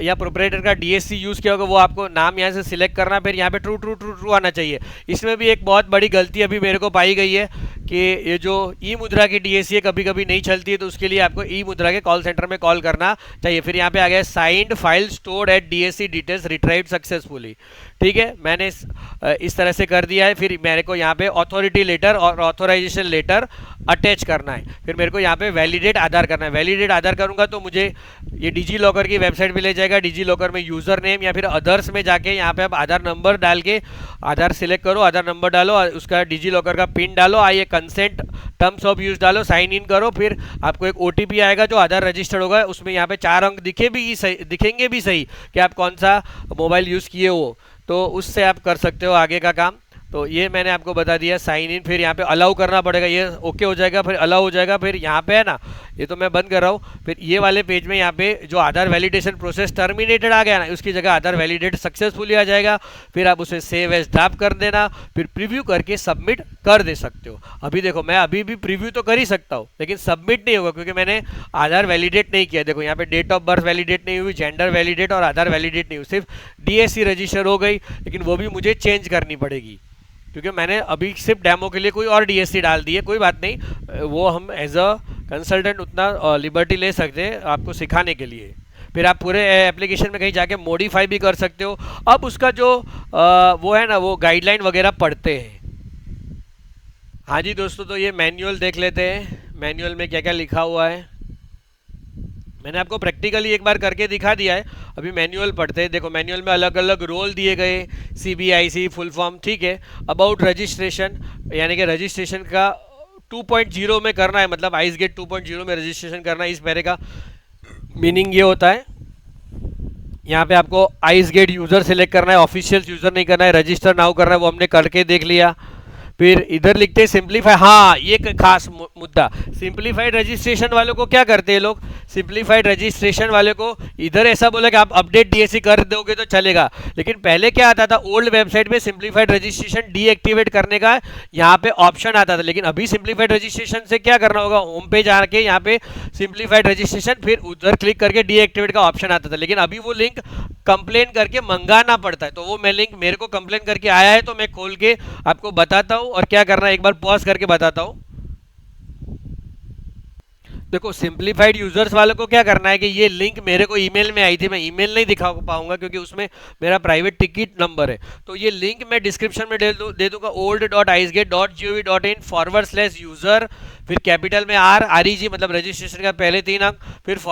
या प्रोपराइटर का डीएससी यूज़ किया होगा वो आपको नाम यहाँ से सिलेक्ट करना, फिर यहाँ पे ट्रू ट्रू ट्रू ट्रू आना चाहिए। इसमें भी एक बहुत बड़ी गलती अभी मेरे को पाई गई है कि ये जो ई मुद्रा की डीएससी है कभी कभी नहीं चलती है, तो उसके लिए आपको ई मुद्रा के कॉल सेंटर में कॉल करना चाहिए। फिर यहाँ पे आ गया signed file stored at DSC details retrieved successfully, ठीक है, मैंने इस तरह से कर दिया है। फिर मेरे को यहाँ पे अथॉरिटी लेटर और ऑथोराइजेशन लेटर अटैच करना है। फिर मेरे को यहाँ पे वैलिडेट आधार करना है। वैलिडेट आधार करूँगा तो मुझे ये डिजी लॉकर की वेबसाइट पे ले जाएगा। डिजी लॉकर में यूज़र नेम या फिर अदर्स में जाके यहाँ पे आप आधार नंबर डाल के आधार सिलेक्ट करो, आधार नंबर डालो, उसका डिजी लॉकर का पिन डालो, आइए कंसेंट टर्म्स ऑफ यूज डालो, साइन इन करो, फिर आपको एक ओटीपी आएगा जो आधार रजिस्टर्ड होगा, उसमें यहाँ पे 4 अंक दिखेंगे भी सही कि आप कौन सा मोबाइल यूज़ किए हो, तो उससे आप कर सकते हो आगे का काम। तो ये मैंने आपको बता दिया साइन इन। फिर यहाँ पे अलाउ करना पड़ेगा, ये ओके हो जाएगा, फिर अलाउ हो जाएगा। फिर यहाँ पे है ना, ये तो मैं बंद कर रहा हूँ। फिर ये वाले पेज में यहाँ पे जो आधार वैलिडेशन प्रोसेस टर्मिनेटेड आ गया ना, उसकी जगह आधार वैलिडेट सक्सेसफुली आ जाएगा। फिर आप उसे सेव एज ड्राफ्ट कर देना, फिर प्रीव्यू करके सबमिट कर दे सकते हो। अभी देखो मैं अभी भी प्रीव्यू तो कर ही सकता हूँ, लेकिन सबमिट नहीं होगा क्योंकि मैंने आधार वैलिडेट नहीं किया। देखो यहाँ पे डेट ऑफ बर्थ वैलिडेट नहीं हुई, जेंडर वैलिडेट और आधार वैलिडेट नहीं हुई, सिर्फ डीएससी रजिस्टर हो गई, लेकिन वो भी मुझे चेंज करनी पड़ेगी क्योंकि मैंने अभी सिर्फ डेमो के लिए कोई और डीएससी डाल दी है। कोई बात नहीं, वो हम एज अ कंसल्टेंट उतना लिबर्टी ले सकते हैं आपको सिखाने के लिए। फिर आप पूरे एप्लीकेशन में कहीं जाके मॉडिफाई भी कर सकते हो। अब उसका जो वो है ना, वो गाइडलाइन वगैरह पढ़ते हैं। हाँ जी दोस्तों, तो ये मैनुअल देख लेते हैं, मैनुअल में क्या क्या लिखा हुआ है। मैंने आपको प्रैक्टिकली एक बार करके दिखा दिया है, अभी मैनुअल पढ़ते हैं। देखो मैनुअल में अलग अलग रोल दिए गए, सीबीआईसी फुल फॉर्म, ठीक है। अबाउट रजिस्ट्रेशन, यानी कि रजिस्ट्रेशन का 2.0 में करना है, मतलब आइस गेट 2.0 में रजिस्ट्रेशन करना है। इस पैरे का मीनिंग ये होता है, यहाँ पे आपको आइस गेट यूज़र सेलेक्ट करना है, ऑफिशियल यूज़र नहीं करना है, रजिस्टर नाउ करना है, वो हमने करके देख लिया। फिर इधर लिखते हैं सिंप्लीफाई, हाँ ये खास मुद्दा, सिंप्लीफाइड रजिस्ट्रेशन वालों को क्या करते हैं लोग, सिंप्लीफाइड रजिस्ट्रेशन वाले को इधर ऐसा बोला कि आप अपडेट डीएससी कर दोगे तो चलेगा, लेकिन पहले क्या आता था, ओल्ड वेबसाइट में सिंप्लीफाइड रजिस्ट्रेशन डीएक्टिवेट करने का यहाँ पे ऑप्शन आता था। लेकिन अभी सिंप्लीफाइड रजिस्ट्रेशन से क्या करना होगा, होम पेज आके यहाँ पे सिंप्लीफाइड रजिस्ट्रेशन, फिर उधर क्लिक करके डीएक्टिवेट का ऑप्शन आता था। लेकिन अभी वो लिंक कंप्लेन करके मंगाना पड़ता है, तो वो मैं लिंक मेरे को कंप्लेन करके आया है, तो मैं खोल के आपको बताता हूँ और क्या करना है एक बार पॉज करके बताता हूँ। देखो सिंप्लीफाइड यूजर्स वालों को क्या करना है कि ये लिंक मेरे को ईमेल में आई थी, मैं ईमेल नहीं दिखा पाऊंगा क्योंकि उसमें मेरा प्राइवेट टिकट नंबर है, तो ये लिंक मैं डिस्क्रिप्शन में दे दूंगा old.icegate.gov.in/user, फिर कैपिटल में REG मतलब रजिस्ट्रेशन का पहले 3 अंक, फिर /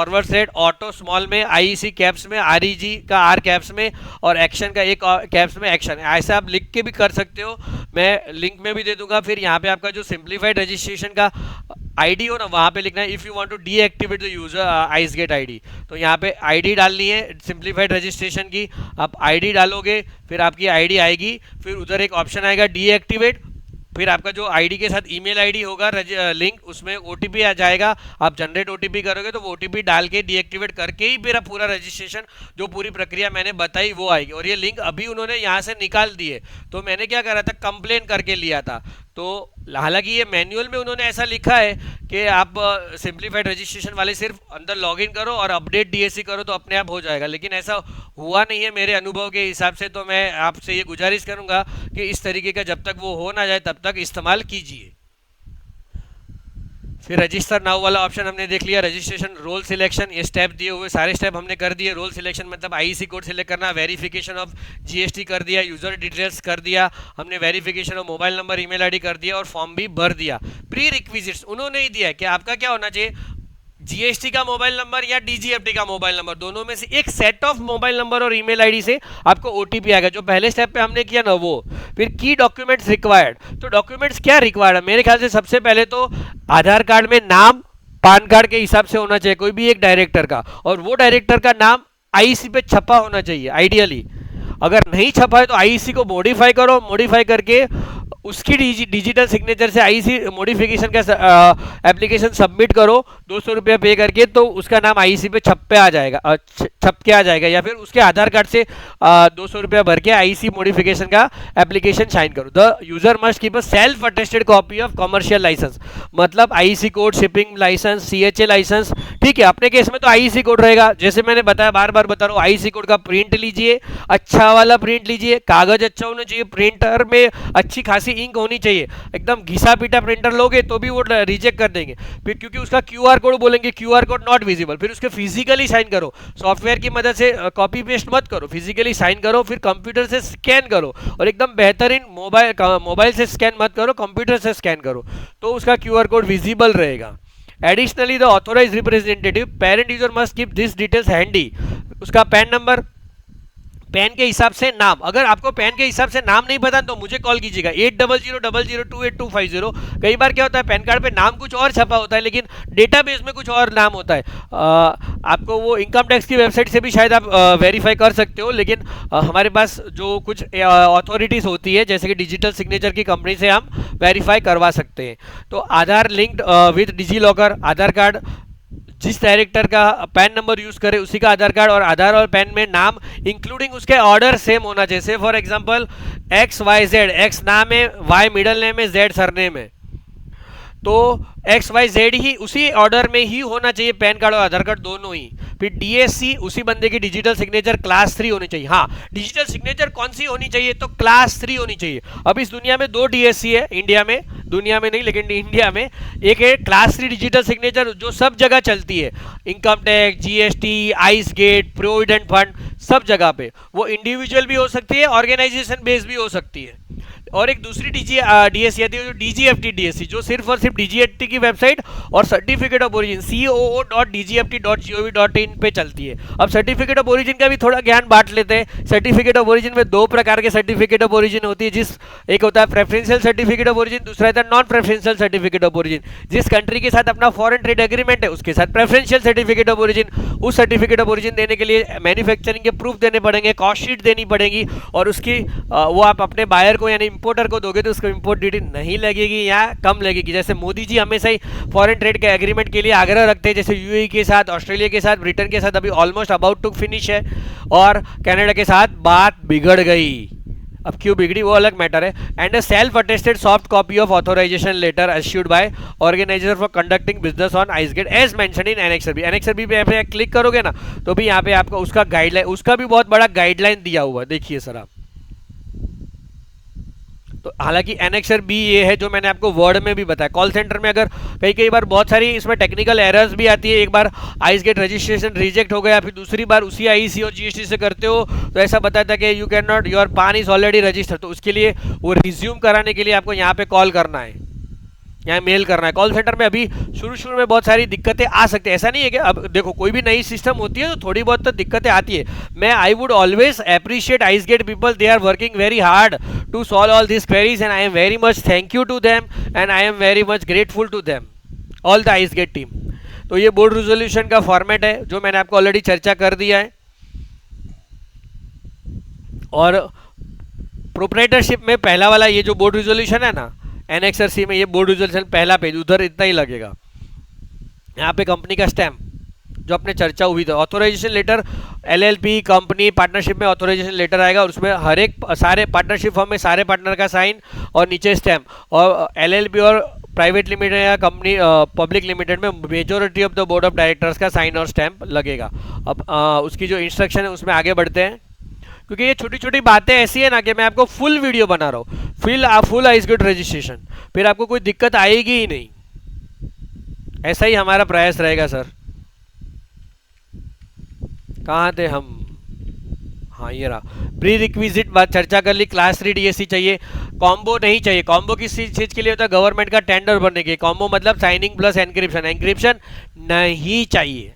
ऑटो स्मॉल में, IEC कैप्स में, REG का R कैप्स में और एक्शन का एक कैप्स में एक्शन, ऐसा आप लिख के भी कर सकते हो, मैं लिंक में भी दे दूंगा। फिर यहाँ पे आपका जो सिंप्लीफाइड रजिस्ट्रेशन का आईडी हो ना, वहाँ पे लिखना है if you want to deactivate the user ICEGATE ID, तो यहाँ पे आईडी डालनी है सिंप्लीफाइड रजिस्ट्रेशन की, आप आईडी डालोगे, फिर आपकी आईडी आएगी, फिर उधर एक ऑप्शन आएगा डीएक्टिवेट, फिर आपका जो आईडी के साथ ईमेल आईडी होगा लिंक, उसमें ओटीपी आ जाएगा, आप जनरेट ओटीपी करोगे तो वो ओटीपी डाल के डीएक्टिवेट करके ही मेरा पूरा रजिस्ट्रेशन जो पूरी प्रक्रिया मैंने बताई वो आएगी। और ये लिंक अभी उन्होंने यहाँ से निकाल दिए, तो मैंने क्या करा था, कंप्लेन करके लिया था। तो हालांकि ये मैनुअल में उन्होंने ऐसा लिखा है कि आप सिंप्लीफाइड रजिस्ट्रेशन वाले सिर्फ अंदर लॉगिन करो और अपडेट डीएससी करो तो अपने आप हो जाएगा, लेकिन ऐसा हुआ नहीं है मेरे अनुभव के हिसाब से। तो मैं आपसे ये गुजारिश करूंगा कि इस तरीके का जब तक वो हो ना जाए तब तक इस्तेमाल कीजिए। फिर रजिस्टर नाउ वाला ऑप्शन हमने देख लिया, रजिस्ट्रेशन, रोल सिलेक्शन, ये स्टेप दिए हुए सारे स्टेप हमने कर दिए। रोल सिलेक्शन मतलब आईसी कोड सिलेक्ट करना, वेरिफिकेशन ऑफ जीएसटी कर दिया, यूजर डिटेल्स कर दिया हमने, verification of mobile number email ID कर दिया और फॉर्म भी भर दिया। प्री रिक्विजिट्स उन्होंने ही दिया है कि आपका क्या होना चाहिए, जीएसटी का मोबाइल नंबर या डीजीएफटी का मोबाइल नंबर, दोनों में से एक सेट ऑफ मोबाइल नंबर और ईमेल आईडी से आपको ओटीपी आएगा, जो पहले स्टेप पे हमने किया ना वो। फिर की डॉक्यूमेंट्स रिक्वायर्ड, तो डॉक्यूमेंट्स क्या रिक्वायर्ड है, मेरे ख्याल से सबसे पहले तो आधार कार्ड में नाम पान कार्ड के हिसाब से होना चाहिए कोई भी एक डायरेक्टर का, और वो डायरेक्टर का नाम आईसी पे छपा होना चाहिए आइडियली। अगर नहीं छपा है तो आईसी को मॉडिफाई करो, मॉडिफाई करके उसकी डिजिटल सिग्नेचर से आईसी मॉडिफिकेशन का एप्लीकेशन सबमिट करो 200 रुपया पे करके, तो उसका नाम आईसी पे छप आ जाएगा, छप के आ जाएगा। या फिर उसके आधार कार्ड से 200 रुपया भर के आईसी मॉडिफिकेशन का एप्लीकेशन साइन करो। The user must keep a self attested copy of commercial licence, मतलब IC code, shipping licence, CHA licence. ठीक है, अपने केस में तो आईसी कोड रहेगा, जैसे मैंने बताया, बार बार बता रहा हूँ, आईसी कोड का प्रिंट लीजिए, अच्छा वाला प्रिंट लीजिए, कागज अच्छा होना चाहिए, प्रिंटर में अच्छी खासी इंक होनी चाहिए। एकदम घिसा पीटा प्रिंटर लोगे तो भी वो रिजेक्ट कर देंगे, फिर क्योंकि उसका क्यूआर कोड बोलेंगे, क्यूआर कोड नॉट विजिबल। फिर उसके फिजिकली साइन करो, सॉफ्टवेयर की मदद से कॉपी पेस्ट मत करो, फिजिकली साइन करो, फिर कंप्यूटर से स्कैन करो, और एकदम बेहतरीन मोबाइल से स्कैन मत करो, कंप्यूटर से स्कैन करो, तो उसका क्यूआर कोड विजिबल रहेगा। Additionally the authorise representative parent user must keep this details handy, उसका पैन नंबर, पैन के हिसाब से नाम। अगर आपको पैन के हिसाब से नाम नहीं पता तो मुझे कॉल कीजिएगा 8000028250। कई बार क्या होता है, पैन कार्ड पे नाम कुछ और छपा होता है लेकिन डेटाबेस में कुछ और नाम होता है। आपको वो इनकम टैक्स की वेबसाइट से भी शायद आप वेरीफाई कर सकते हो, लेकिन हमारे पास जो कुछ अथॉरिटीज़ होती है जैसे कि डिजिटल सिग्नेचर की कंपनी से हम वेरीफाई करवा सकते हैं। तो Aadhaar linked with DigiLocker, Aadhaar card जिस डायरेक्टर का पैन नंबर यूज करे उसी का आधार कार्ड, और आधार और पैन में नाम इंक्लूडिंग उसके ऑर्डर सेम होना चाहिए। फॉर एग्जांपल XYZ, एक्स नाम है, वाई मिडल नेम है, जेड सरनेम है, तो XYZ ही उसी ऑर्डर में ही होना चाहिए, पैन कार्ड और आधार कार्ड दोनों ही। फिर DSC उसी बंदे की डिजिटल सिग्नेचर क्लास 3 होनी चाहिए। हाँ, डिजिटल सिग्नेचर कौन सी होनी चाहिए, तो क्लास 3 होनी चाहिए। अब इस दुनिया में 2 DSC है इंडिया में, दुनिया में नहीं लेकिन इंडिया में। एक है क्लास 3 डिजिटल सिग्नेचर जो सब जगह चलती है, income tax, GST, ICEGATE, provident fund, सब जगह पे। वो इंडिविजुअल भी हो सकती है, ऑर्गेनाइजेशन बेस्ड भी हो सकती है। और एक दूसरी DSC आती है जो DGFT DSC, जो सिर्फ और सिर्फ DGFT की वेबसाइट और सर्टिफिकेट ऑफ ओरिजिन COO.dgft.gov.in पे चलती है। अब सर्टिफिकेट ऑफ ओरिजिन का भी थोड़ा ज्ञान बांट लेते हैं। सर्टिफिकेट ऑफ ओरिजिन में 2 प्रकार के सर्टिफिकेट ऑफ ओरिजिन होती है, एक होता है प्रेफरेंशियल सर्टिफिकेट ऑफ ओरिजिन, दूसरा होता है non preferential certificate of origin. जिस कंट्री के साथ अपना फॉरेन ट्रेड एग्रीमेंट है उसके साथ प्रेफरेंशियल सर्टिफिकेट ऑफ ओरिजिन, उस सर्टिफिकेट ऑफ ओरिजिन देने के लिए मैन्युफैक्चरिंग के प्रूफ देने पड़ेंगे, कॉस्ट शीट देनी पड़ेगी, और उसकी वो आप अपने बायर को यानी इंपोर्टर को दोगे तो उसको इंपोर्ट ड्यूटी नहीं लगेगी या कम लगेगी। जैसे मोदी जी हमेशा ही फॉरेन ट्रेड के एग्रीमेंट के लिए आग्रह रखते हैं, जैसे यूएई के साथ, ऑस्ट्रेलिया के साथ, ब्रिटेन के साथ अभी ऑलमोस्ट अबाउट टू फिनिश है, और कनाडा के साथ बात बिगड़ गई। अब क्यों बिगड़ी वो अलग मैटर है। And a self attested soft copy of authorisation letter issued by organiser for conducting business on ICEGATE as mentioned in annexure B. Annexure B पे आप क्लिक करोगे ना तो भी यहाँ पे आपको उसका गाइडलाइन, उसका भी बहुत बड़ा गाइडलाइन दिया हुआ है, देखिए सर आप। तो हालांकि एनेक्सर बी ये है जो मैंने आपको वर्ड में भी बताया। कॉल सेंटर में अगर कई बार बहुत सारी इसमें टेक्निकल एरर्स भी आती है, एक बार आइसगेट रजिस्ट्रेशन रिजेक्ट हो गया, फिर दूसरी बार उसी आईसी और जीएसटी से करते हो तो ऐसा बताता है कि यू कैन नॉट, योर पान इज ऑलरेडी रजिस्टर्ड। तो उसके लिए वो रिज्यूम कराने के लिए आपको यहाँ पे कॉल करना है, यहाँ मेल करना है। कॉल सेंटर में अभी शुरू में बहुत सारी दिक्कतें आ सकती है, ऐसा नहीं है कि अब देखो कोई भी नई सिस्टम होती है तो थोड़ी बहुत तो दिक्कतें आती है। मैं I would always appreciate ICEGATE people, they are working very hard to solve all this queries and I am very much thank you to them and I am very much grateful to them all the ICEGATE team. तो ये board resolution का format है जो मैंने आपको already चर्चा कर दिया है। और प्रोप्राइटरशिप में पहला वाला ये जो बोर्ड रिजोल्यूशन है ना, एनेक्सर सी में ये बोर्ड रिजोल्यूशन पहला पेज, उधर इतना ही लगेगा। यहाँ पे कंपनी का स्टैम्प जो अपने चर्चा हुई थी, authorisation letter, LLP company partnership में ऑथोराइजेशन लेटर आएगा और उसमें हर एक सारे पार्टनरशिप फॉर्म में सारे पार्टनर का साइन और नीचे स्टैम्प, और LLP और प्राइवेट लिमिटेड या कंपनी पब्लिक लिमिटेड में majority of the board of directors का साइन और स्टैम्प लगेगा। अब उसकी जो इंस्ट्रक्शन है उसमें आगे बढ़ते हैं, क्योंकि ये छोटी छोटी बातें ऐसी है ना कि मैं आपको फुल वीडियो बना रहा हूँ, फुल आइसगेट रजिस्ट्रेशन, फिर आपको कोई दिक्कत आएगी ही नहीं। ऐसा ही हमारा प्रयास रहेगा सर। कहाँ थे हम? हाँ ये रहा। प्री रिक्विजिट बात चर्चा कर ली, क्लास 3 DSC चाहिए, कॉम्बो नहीं चाहिए। कॉम्बो किस चीज के लिए होता है? गवर्नमेंट का टेंडर भरने के। कॉम्बो मतलब साइनिंग प्लस एनक्रिप्शन, एनक्रिप्शन नहीं चाहिए,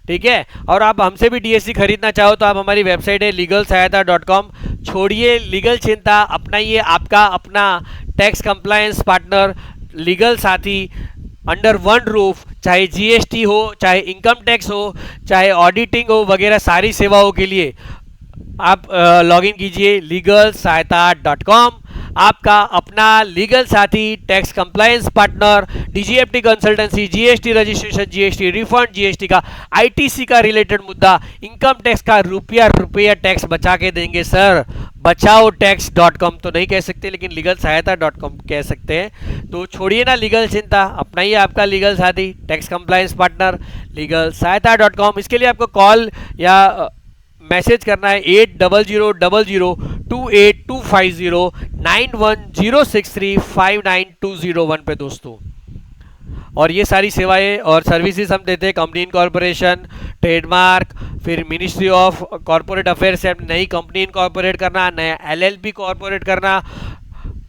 ठीक है। और आप हमसे भी DSC खरीदना चाहो तो आप हमारी वेबसाइट है legalsahayata.com, छोड़िए लीगल चिंता, अपनाइए आपका अपना टैक्स कंप्लायंस पार्टनर लीगल साथी अंडर वन रूफ, चाहे जीएसटी हो, चाहे इनकम टैक्स हो, चाहे ऑडिटिंग हो, वगैरह सारी सेवाओं के लिए आप लॉगिन कीजिए legalsahayata.com। आपका अपना लीगल साथी, tax compliance partner, DGFT consultancy, GST registration, GST refund, GST का आईटीसी का रिलेटेड मुद्दा, इनकम टैक्स का रुपया रुपया टैक्स बचा के देंगे सर। बचाओ टैक्स.com तो नहीं कह सकते, लेकिन लीगल सहायता.com कह सकते हैं। तो छोड़िए ना लीगल चिंता, अपना ही आपका लीगल साथी, टैक्स कंप्लायंस पार्टनर, लीगल सहायता.com। इसके लिए आपको कॉल या मैसेज करना है 8000282509 9106359201 पे दोस्तों। और ये सारी सेवाएं और सर्विसेज हम देते हैं कंपनी इनकॉर्पोरेशन, ट्रेडमार्क, फिर मिनिस्ट्री ऑफ कॉर्पोरेट अफेयर्स से नई कंपनी इनकॉर्पोरेट करना, नया एलएलपी कॉर्पोरेट करना,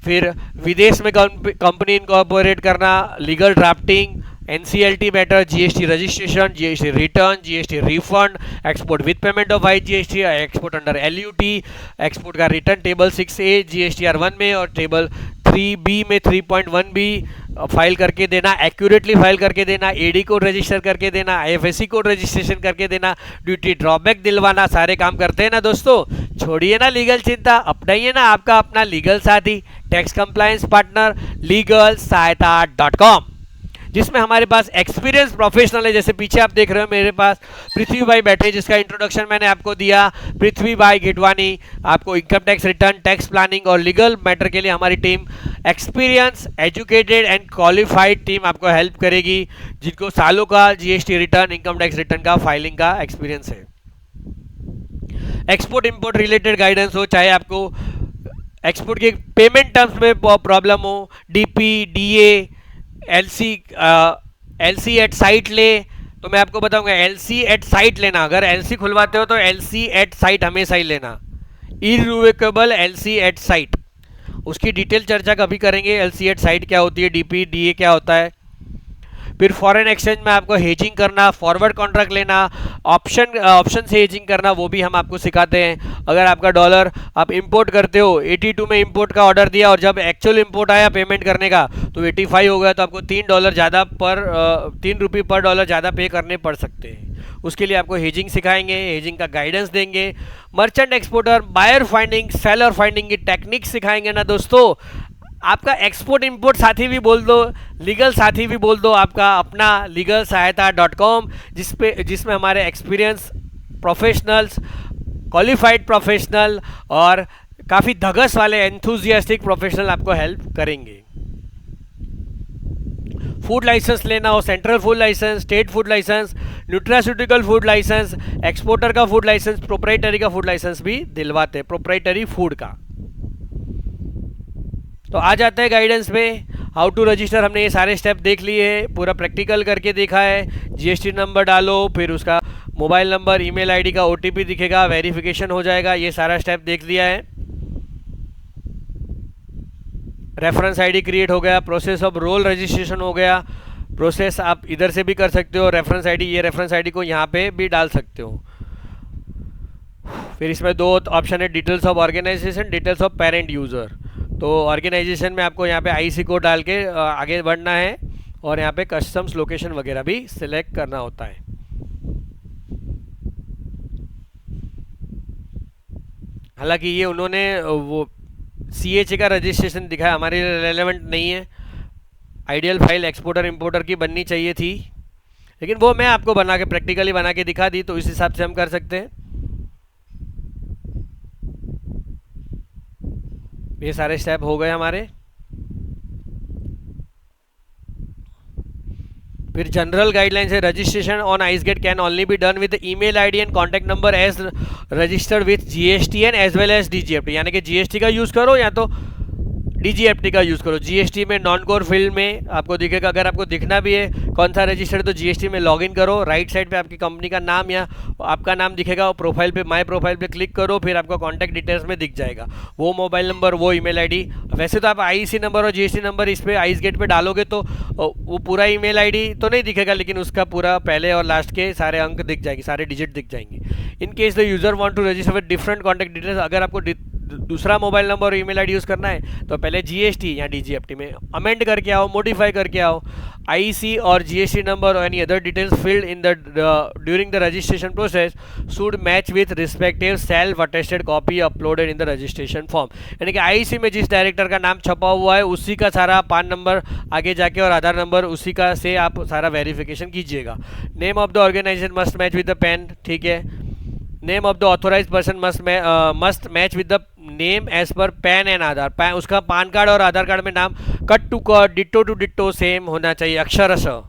फिर विदेश में कंपनी इनकॉर्पोरेट करना, legal drafting, NCLT matter, GST registration, GST return, GST refund, export with payment of GST, export under LUT, export का रिटर्न टेबल 6A जीएसटीआर 1 में और टेबल 3B में 3.1B फाइल करके देना, एक्यूरेटली फाइल करके देना, AD code register करके देना, आईएफएससी कोड रजिस्ट्रेशन करके देना, ड्यूटी ड्रॉबैक दिलवाना, सारे काम करते हैं ना दोस्तों। छोड़िए ना लीगल चिंता, अपनाइए ना आपका अपना लीगल साथी, टैक्स कंप्लायंस पार्टनर, legalsahayata.com, जिसमें हमारे पास एक्सपीरियंस प्रोफेशनल है। जैसे पीछे आप देख रहे हो मेरे पास पृथ्वी भाई बैठे, जिसका इंट्रोडक्शन मैंने आपको दिया। पृथ्वी भाई गिडवानी आपको income tax return, tax planning और लीगल मैटर के लिए हमारी team experience, educated and qualified team आपको हेल्प करेगी, जिनको सालों का GST return, income tax return का फाइलिंग का एक्सपीरियंस है। एक्सपोर्ट इंपोर्ट रिलेटेड गाइडेंस हो, चाहे आपको एक्सपोर्ट के पेमेंट टर्म्स में प्रॉब्लम हो, DP, DA, LC at sight ले, तो मैं आपको बताऊंगा एलसी एट साइट लेना। अगर एलसी खुलवाते हो तो एलसी एट साइट हमेशा ही लेना, इरिवोकेबल एलसी एट साइट। उसकी डिटेल चर्चा कभी करेंगे, एलसी एट साइट क्या होती है, डीपी डीए क्या होता है। फिर फॉरेन एक्सचेंज में आपको हेजिंग करना, फॉरवर्ड कॉन्ट्रैक्ट लेना, ऑप्शन से हेजिंग करना, वो भी हम आपको सिखाते हैं। अगर आपका डॉलर आप इंपोर्ट करते हो, 82 में इंपोर्ट का ऑर्डर दिया और जब एक्चुअल इंपोर्ट आया पेमेंट करने का तो 85 हो गया, तो आपको $3 ज़्यादा ₹3 पर डॉलर ज़्यादा पे करने पड़ सकते हैं। उसके लिए आपको हेजिंग सिखाएंगे, हेजिंग का गाइडेंस देंगे। Merchant exporter, buyer finding, seller finding की टेक्निक सिखाएंगे ना दोस्तों। आपका एक्सपोर्ट इंपोर्ट साथी भी बोल दो, लीगल साथी भी बोल दो, आपका अपना legalsahayata.com, जिसमें हमारे एक्सपीरियंस प्रोफेशनल्स, क्वालिफाइड प्रोफेशनल और काफ़ी धगस वाले एंथुजियास्टिक प्रोफेशनल आपको हेल्प करेंगे। फूड लाइसेंस लेना हो, central food licence, state food licence, nutraceutical food licence, exporter का फूड लाइसेंस, प्रोप्राइटरी का फूड लाइसेंस भी दिलवाते हैं, प्रोप्राइटरी फूड का। तो आ जाते हैं गाइडेंस पे। हाउ टू रजिस्टर, हमने ये सारे स्टेप देख लिए हैं, पूरा प्रैक्टिकल करके देखा है। जीएसटी नंबर डालो, फिर उसका मोबाइल नंबर, ईमेल आईडी का ओटीपी दिखेगा, वेरिफिकेशन हो जाएगा, ये सारा स्टेप देख लिया है। रेफरेंस आईडी क्रिएट हो गया, प्रोसेस ऑफ रोल रजिस्ट्रेशन हो गया। प्रोसेस आप इधर से भी कर सकते हो, रेफरेंस आईडी, ये रेफरेंस आईडी को यहाँ पे भी डाल सकते हो। फिर इसमें दो ऑप्शन है, details of organisation, details of parent user. तो ऑर्गेनाइजेशन में आपको यहाँ पे आईसी कोड डाल के आगे बढ़ना है और यहाँ पे कस्टम्स लोकेशन वगैरह भी सिलेक्ट करना होता है। हालांकि ये उन्होंने वो सीएचए का रजिस्ट्रेशन दिखाया, हमारे लिए रेलेवेंट नहीं है। आइडियल फाइल एक्सपोर्टर इंपोर्टर की बननी चाहिए थी, लेकिन वो मैं आपको बना के प्रैक्टिकली बना के दिखा दी, तो इस हिसाब से हम कर सकते हैं। ये सारे स्टेप हो गए हमारे। फिर जनरल गाइडलाइंस है, registration on ICEGATE can only be done with email ID and contact number as registered with GST as well as DGFT, यानी कि जीएसटी का यूज़ करो या तो डीजीएफटी का यूज़ करो। जीएसटी में नॉन कोर फील्ड में आपको दिखेगा, अगर आपको दिखना भी है कौन सा रजिस्टर्ड, तो जीएसटी में लॉगिन करो, राइट साइड पे आपकी कंपनी का नाम या आपका नाम दिखेगा, और प्रोफाइल पे माय प्रोफाइल पे क्लिक करो, फिर आपको कॉन्टैक्ट डिटेल्स में दिख जाएगा वो मोबाइल नंबर, वो ईमेल आईडी। वैसे तो आप आईसी नंबर और जीएसटी नंबर इस पर आइसगेट पे डालोगे तो वो पूरा ईमेल आईडी तो नहीं दिखेगा, लेकिन उसका पूरा पहले और लास्ट के सारे अंक दिख जाएंगे, सारे डिजिट दिख जाएंगे। In case the user want to register with different contact details, अगर आपको दूसरा मोबाइल नंबर और ईमेल आईडी यूज़ करना है तो पहले जीएसटी या डीजीएफटी में अमेंड करके आओ, मॉडिफाई करके आओ। आईसी और जीएसटी नंबर और any other details filled in the during the registration process should match with respective self attested copy uploaded in the registration form. यानी कि आईसी में जिस डायरेक्टर का नाम छपा हुआ है उसी का सारा पान नंबर आगे जाके और आधार नंबर उसी का से आप सारा वेरिफिकेशन कीजिएगा। Name of the organisation must match with the PAN, ठीक है। Name of the authorise person must match with the name as per PAN and Aadhaar. उसका पान कार्ड और आधार कार्ड में नाम cut to cut, ditto to ditto same होना चाहिए अक्षरशः।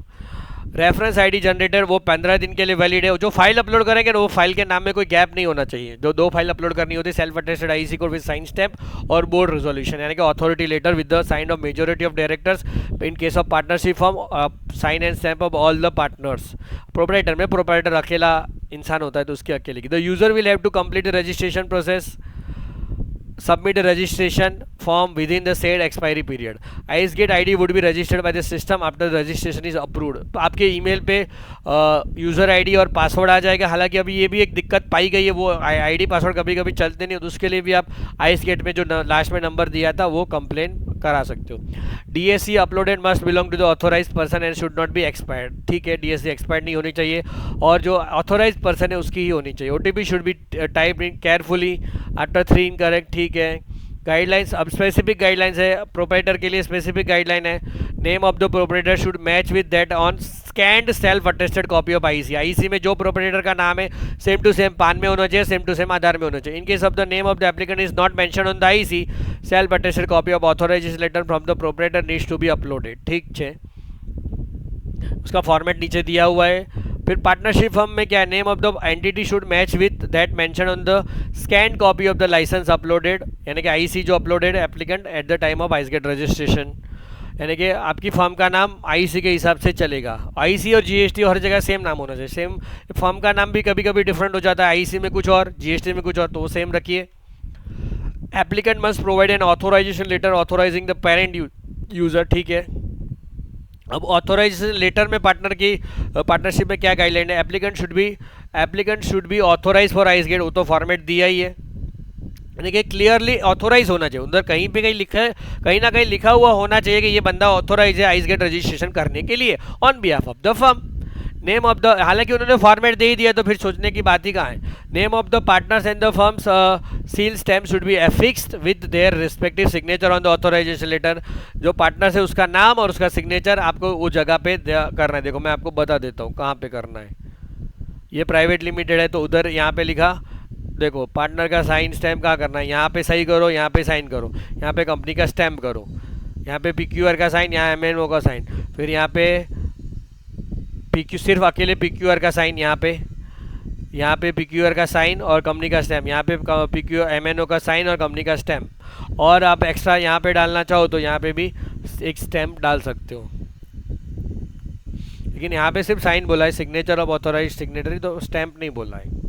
Reference ID generator वो 15 दिन के लिए वैलिड है। जो फाइल अपलोड करेंगे वो फाइल के नाम में कोई गैप नहीं होना चाहिए। जो 2 फाइल अपलोड करनी होती है, self attested IC code with sign stamp और बोर्ड रेजोल्यूशन, यानी कि authority letter with the sign of majority of directors in case of partnership form, sign and stamp of all the partners. Proprietor में proprietor अकेला इंसान होता है तो उसके अकेले की। The user will have to complete the registration process, submit a registration form within the said expiry period. IceGate ID would be registered by the system after the registration is approved. तो आपके email पे user ID और password आ जाएगा। हालांकि अभी ये भी एक दिक्कत पाई गई है, वो आईडी पासवर्ड कभी कभी चलते नहीं हो, तो उसके लिए भी आप IceGate में जो लास्ट में नंबर दिया था वो कंप्लेन करा सकते हो। DSC uploaded must belong to the authorise person and should not be expired, ठीक है। DSC एक्सपायर्ड नहीं होनी चाहिए और जो ऑथोराइज पर्सन है उसकी ही होनी चाहिए। OTP should be type in carefully after 3 incorrect, ठीक है। गाइडलाइंस, अब स्पेसिफिक गाइडलाइंस है प्रोपराइटर के लिए, स्पेसिफिक गाइडलाइन है। Name of the proprietor should match with that on scanned self attested copy of IC. IC में जो प्रोपराइटर का नाम है सेम टू सेम पान में होना चाहिए, सेम टू सेम आधार में होना चाहिए। In case of the name of the applicant is not mention on the IC, self attested copy of authorisation letter from the proprietor needs to be uploaded, ठीक है। उसका फॉर्मेट नीचे दिया हुआ है। फिर पार्टनरशिप फॉर्म में क्या है, name of the entity should match with that mention on the scan copy of the licence uploaded, यानी कि आईसी जो uploaded applicant at the time of ICEGATE registration. यानी कि आपकी फॉर्म का नाम आईसी के हिसाब से चलेगा। आईसी और जीएसटी हर जगह सेम नाम होना चाहिए। सेम फॉर्म का नाम भी कभी कभी डिफरेंट हो जाता है, आईसी में कुछ और, जीएसटी में कुछ और, तो वो सेम रखिए। Applicant must provide an authorisation letter authorising the parent user, ठीक है। अब ऑथोराइजेशन लेटर में पार्टनर की पार्टनरशिप में क्या गाइडलाइन है, applicant should be authorise for ICEGATE, वो तो फॉर्मेट दिया ही है, यानी कि क्लियरली ऑथोराइज होना चाहिए। उधर कहीं पे कहीं लिखा है, कहीं ना कहीं लिखा हुआ होना चाहिए कि ये बंदा ऑथोराइज है आइसगेट रजिस्ट्रेशन करने के लिए on behalf of the firm. Name of the, हालांकि उन्होंने फॉर्मेट दे ही दिया तो फिर सोचने की बात ही कहाँ है। Name of the partners and the firms seal stamp should be affixed with their respective signature on the authorisation letter. जो पार्टनर्स है उसका नाम और उसका सिग्नेचर आपको वो जगह पे करना है। देखो मैं आपको बता देता हूँ कहाँ पे करना है। ये प्राइवेट लिमिटेड है तो उधर यहाँ पे लिखा, देखो पार्टनर का साइन स्टैम्प कहाँ करना है, यहाँ पे सही करो, यहाँ पे साइन करो, यहाँ पे कंपनी का स्टैम्प करो, यहाँ पे PQR का साइन, यहाँ MNO का साइन, फिर यहाँ पे PQ सिर्फ अकेले PQR का साइन, यहाँ पे PQR का साइन और कंपनी का स्टैम्प, यहाँ पे PQ MNO का साइन और कंपनी का स्टैम्प। और आप एक्स्ट्रा यहाँ पे डालना चाहो तो यहाँ पे भी एक स्टैम्प डाल सकते हो, लेकिन यहाँ पे सिर्फ साइन बोला है, सिग्नेचर ऑफ ऑथोराइज सिग्नेटरी, तो स्टैम्प नहीं बोला है।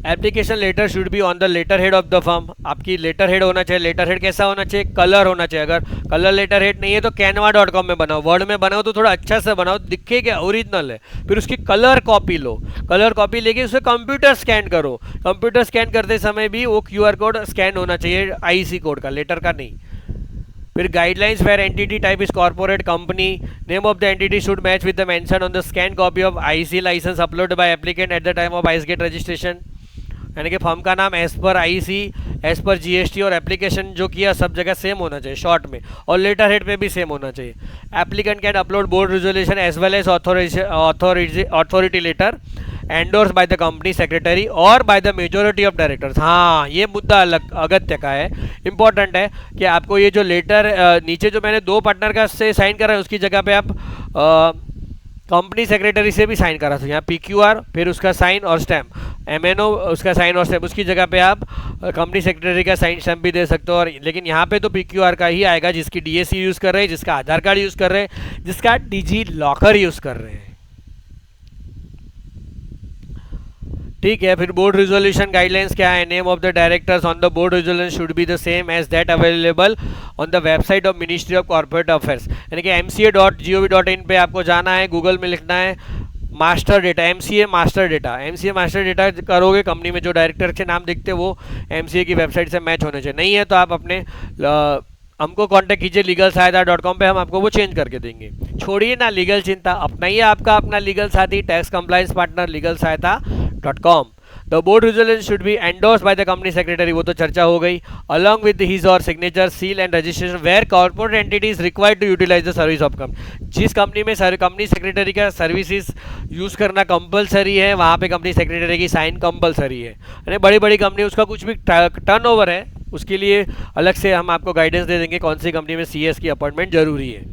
Application letter should be on the letter head of the firm. आपकी लेटर हेड होना चाहिए। लेटर हेड कैसा होना चाहिए, कलर होना चाहिए। अगर कलर लेटर हेड नहीं है तो canva.com में बनाओ, वर्ड में बनाओ तो थोड़ा अच्छा से बनाओ, दिखे क्या ओरिजिनल है। फिर उसकी कलर कॉपी लो, कलर कॉपी लेके उसे कंप्यूटर स्कैन करो। कंप्यूटर स्कैन करते समय भी वो QR कोड स्कैन होना चाहिए, IC कोड का, लेटर का नहीं। फिर guidelines where entity type is corporate company, name of the entity should match with the mention on the scan copy of IC licence upload by applicant at the time of ICEGATE registration. यानी कि firm का नाम as per IC, as per GST और application जो किया सब जगह same होना चाहिए शॉर्ट में, और लेटर हेड पे भी सेम होना चाहिए। Applicant can upload board resolution as well as authority letter endorse by the company secretary और by the majority of directors. हाँ, ये मुद्दा अलग अगत्य का है, इंपॉर्टेंट है कि आपको ये जो लेटर नीचे जो मैंने 2 पार्टनर का से साइन करा है उसकी जगह पे आप कंपनी सेक्रेटरी से भी साइन करा, तो यहाँ PQR फिर उसका साइन और स्टैम्प, MNO उसका साइन और स्टैम्प, उसकी जगह पे आप कंपनी सेक्रेटरी का साइन स्टैम्प भी दे सकते हो। और लेकिन यहाँ पे तो PQR का ही आएगा जिसकी DSC यूज़ कर रहे हैं, जिसका आधार कार्ड यूज़ कर रहे हैं, जिसका डिजी लॉकर यूज़ कर रहे हैं, ठीक है। फिर बोर्ड रिजोल्यूशन गाइडलाइंस क्या है, name of the directors on the board resolution should be the same as that available on the website of ministry of corporate affairs. यानी कि MCA.gov.in पे आपको जाना है, गूगल में लिखना है master data, MCA master data, MCA master data करोगे कंपनी में जो डायरेक्टर के नाम दिखते हैं वो एमसीए की वेबसाइट से मैच होने चाहिए। नहीं है तो आप अपने हमको कांटेक्ट कीजिए legalsahayata.com पे, हम आपको वो चेंज करके देंगे। छोड़िए ना लीगल चिंता, अपना ही आपका अपना लीगल साथी, tax compliance partner legalsahayata.com। The board resolution should be endorse by the company secretary, वो तो चर्चा हो गई, अलॉन्ग विद हिज और signature, seal and registration where corporate entity is required to utilise the service of company. जिस company में company secretary का services use करना कंपलसरी है, वहाँ पे कंपनी सेक्रेटरी की साइन कंपलसरी है। यानी बड़ी बड़ी कंपनी उसका कुछ भी टर्नओवर है, उसके लिए अलग से हम आपको गाइडेंस दे देंगे कौन सी कंपनी में सीएस की अपॉइंटमेंट जरूरी है।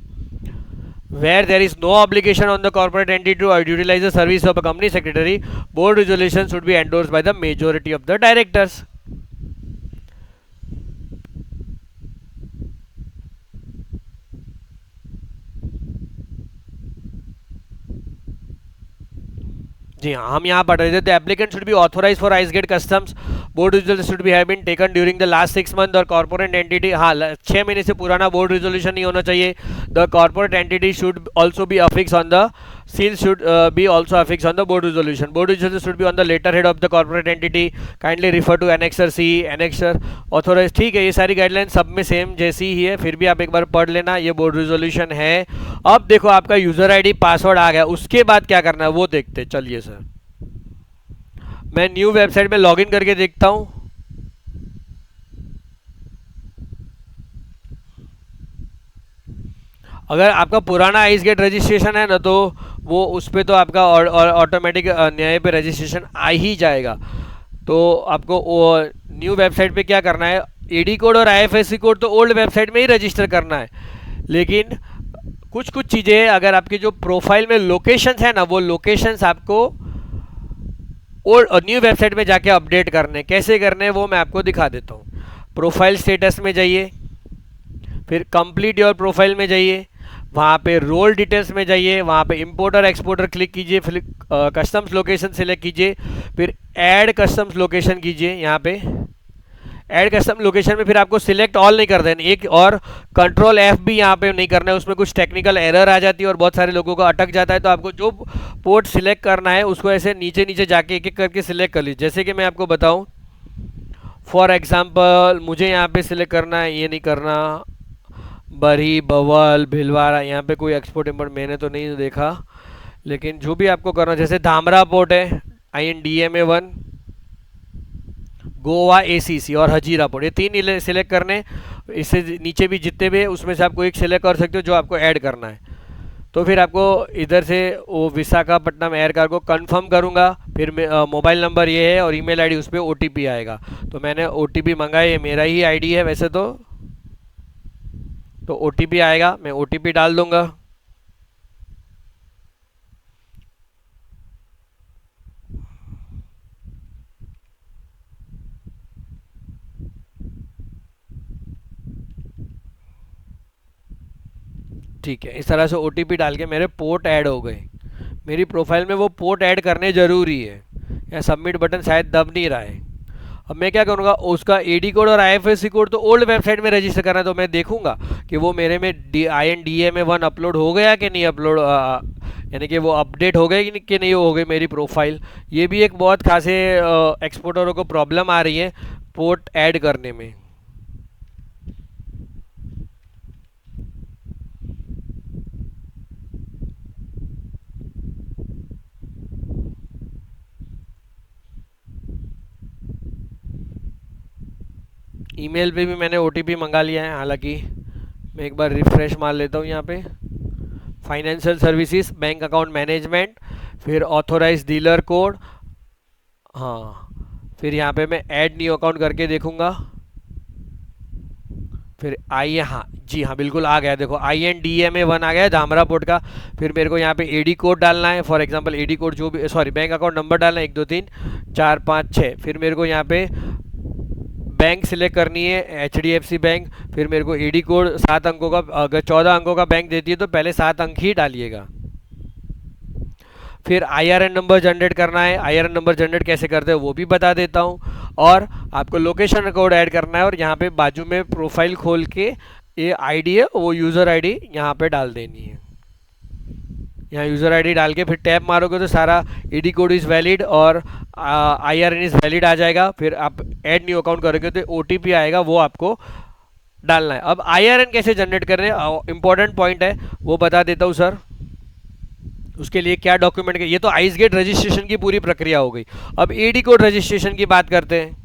Where there is no obligation on the corporate entity to utilize the service of a company secretary, board resolution should be endorsed by the majority of the directors. जी हाँ, हम यहाँ पढ़ रहे थे, the applicant should be authorise for ICEGATE customs, board resolution should be have been taken during the last 6 month और corporate entity, हाँ 6 महीने से पुराना बोर्ड रिजोल्यूशन नहीं होना चाहिए। The corporate entity should also be affix on the seal should be also affixed on the board resolution. Board resolution should be on the letterhead of the corporate entity. Kindly refer to annexer C, annexer authorized। ठीक है, ये सारी guideline सब में same जैसी ही है, फिर भी आप एक बार पढ़ लेना, ये बोर्ड रिजोल्यूशन है। अब देखो आपका यूजर आईडी पासवर्ड आ गया, उसके बाद क्या करना है वो देखते। चलिए सर, मैं न्यू वेबसाइट में लॉगिन करके देखता हूँ। अगर आपका पुराना आइस गेट रजिस्ट्रेशन है ना, तो वो उस पर तो आपका ऑटोमेटिक न्याय पे रजिस्ट्रेशन आ ही जाएगा। तो आपको न्यू वेबसाइट पे क्या करना है, एडी कोड और आईएफएससी कोड तो ओल्ड वेबसाइट में ही रजिस्टर करना है, लेकिन कुछ कुछ चीज़ें अगर आपकी जो प्रोफाइल में लोकेशंस है ना, वो लोकेशंस आपको ओल्ड न्यू वेबसाइट में जाके अपडेट करने। कैसे करने वो मैं आपको दिखा देता हूँ। प्रोफाइल स्टेटस में जाइए, फिर कंप्लीट योर प्रोफाइल में जाइए, वहाँ पे रोल डिटेल्स में जाइए, वहाँ पे इंपोर्टर एक्सपोर्टर क्लिक कीजिए, फिर कस्टम्स लोकेशन सेलेक्ट कीजिए, फिर ऐड कस्टम्स लोकेशन कीजिए। यहाँ पे ऐड कस्टम लोकेशन में फिर आपको सिलेक्ट ऑल नहीं कर देना, एक और कंट्रोल F भी यहाँ पे नहीं करना है, उसमें कुछ टेक्निकल एरर आ जाती है और बहुत सारे लोगों को अटक जाता है। तो आपको जो पोर्ट सिलेक्ट करना है उसको ऐसे नीचे नीचे जाके एक एक करके सिलेक्ट कर लीजिए। जैसे कि मैं आपको बताऊँ, फॉर एग्जाम्पल मुझे यहाँ पे सिलेक्ट करना है, ये नहीं करना, बरी, बवल, भिलवाड़ा, यहाँ पे कोई एक्सपोर्ट इम्पोर्ट मैंने तो नहीं देखा, लेकिन जो भी आपको करना, जैसे धामरा पोर्ट है INDMA 1, गोवा ACC और हजीरा पोर्ट, ये 3 सिलेक्ट करने। इससे नीचे भी जितने भी उसमें से आपको एक सिलेक्ट कर सकते हो जो आपको ऐड करना है। तो फिर आपको इधर से वो विशाखापट्टनम एयर कार्गो कंफर्म करूँगा, फिर मोबाइल नंबर ये है और ईमेल आईडी, उस पर OTP आएगा। तो मैंने OTP मंगाया, ये मेरा ही आईडी है वैसे तो OTP आएगा, मैं OTP डाल दूंगा। ठीक है, इस तरह से OTP डाल के मेरे पोर्ट ऐड हो गए। मेरी प्रोफाइल में वो पोर्ट ऐड करने ज़रूरी है, या सबमिट बटन शायद दब नहीं रहा है। अब मैं क्या करूँगा, उसका AD कोड और IFSC कोड तो ओल्ड वेबसाइट में रजिस्टर करना है, तो मैं देखूंगा कि वो मेरे में INDMA 1 अपलोड हो गया कि नहीं अपलोड, यानी कि वो अपडेट हो गए कि नहीं हो गई मेरी प्रोफाइल। ये भी एक बहुत खासे एक्सपोर्टरों को प्रॉब्लम आ रही है पोर्ट ऐड करने में। ईमेल पे भी मैंने OTP मंगा लिया है, हालांकि मैं एक बार रिफ्रेश मार लेता हूँ। यहाँ पे financial services, bank account management, फिर ऑथोराइज डीलर कोड, हाँ, फिर यहाँ पे मैं ऐड न्यू अकाउंट करके देखूँगा। फिर हाँ जी हाँ, बिल्कुल आ गया, देखो INDMA 1 आ गया धामरा पोर्ट का। फिर मेरे को यहाँ पे AD कोड डालना है, फॉर एग्जांपल AD कोड जो भी, सॉरी, बैंक अकाउंट नंबर डालना है 1 2 3 4 5 6। फिर मेरे को यहाँ पे बैंक सिलेक्ट करनी है, HDFC बैंक। फिर मेरे को AD कोड 7 अंकों का, अगर 14 अंकों का बैंक देती है तो पहले 7 अंक ही डालिएगा। फिर IRN नंबर जनरेट करना है, IRN नंबर जनरेट कैसे करते हैं वो भी बता देता हूँ। और आपको लोकेशन कोड ऐड करना है, और यहाँ पे बाजू में प्रोफाइल खोल के ये ID है, वो यूज़र ID यहाँ पे डाल देनी है। यहाँ यूज़र आईडी डाल के फिर टैब मारोगे तो सारा ईडी कोड इज़ वैलिड और IRN इज़ वैलिड आ जाएगा। फिर आप ऐड न्यू अकाउंट करोगे तो OTP आएगा, वो आपको डालना है। अब IRN कैसे जनरेट कर रहे हैं, इंपॉर्टेंट पॉइंट है, वो बता देता हूँ सर। उसके लिए क्या डॉक्यूमेंट, ये तो आइस गेट रजिस्ट्रेशन की पूरी प्रक्रिया हो गई। अब एडी कोड रजिस्ट्रेशन की बात करते हैं।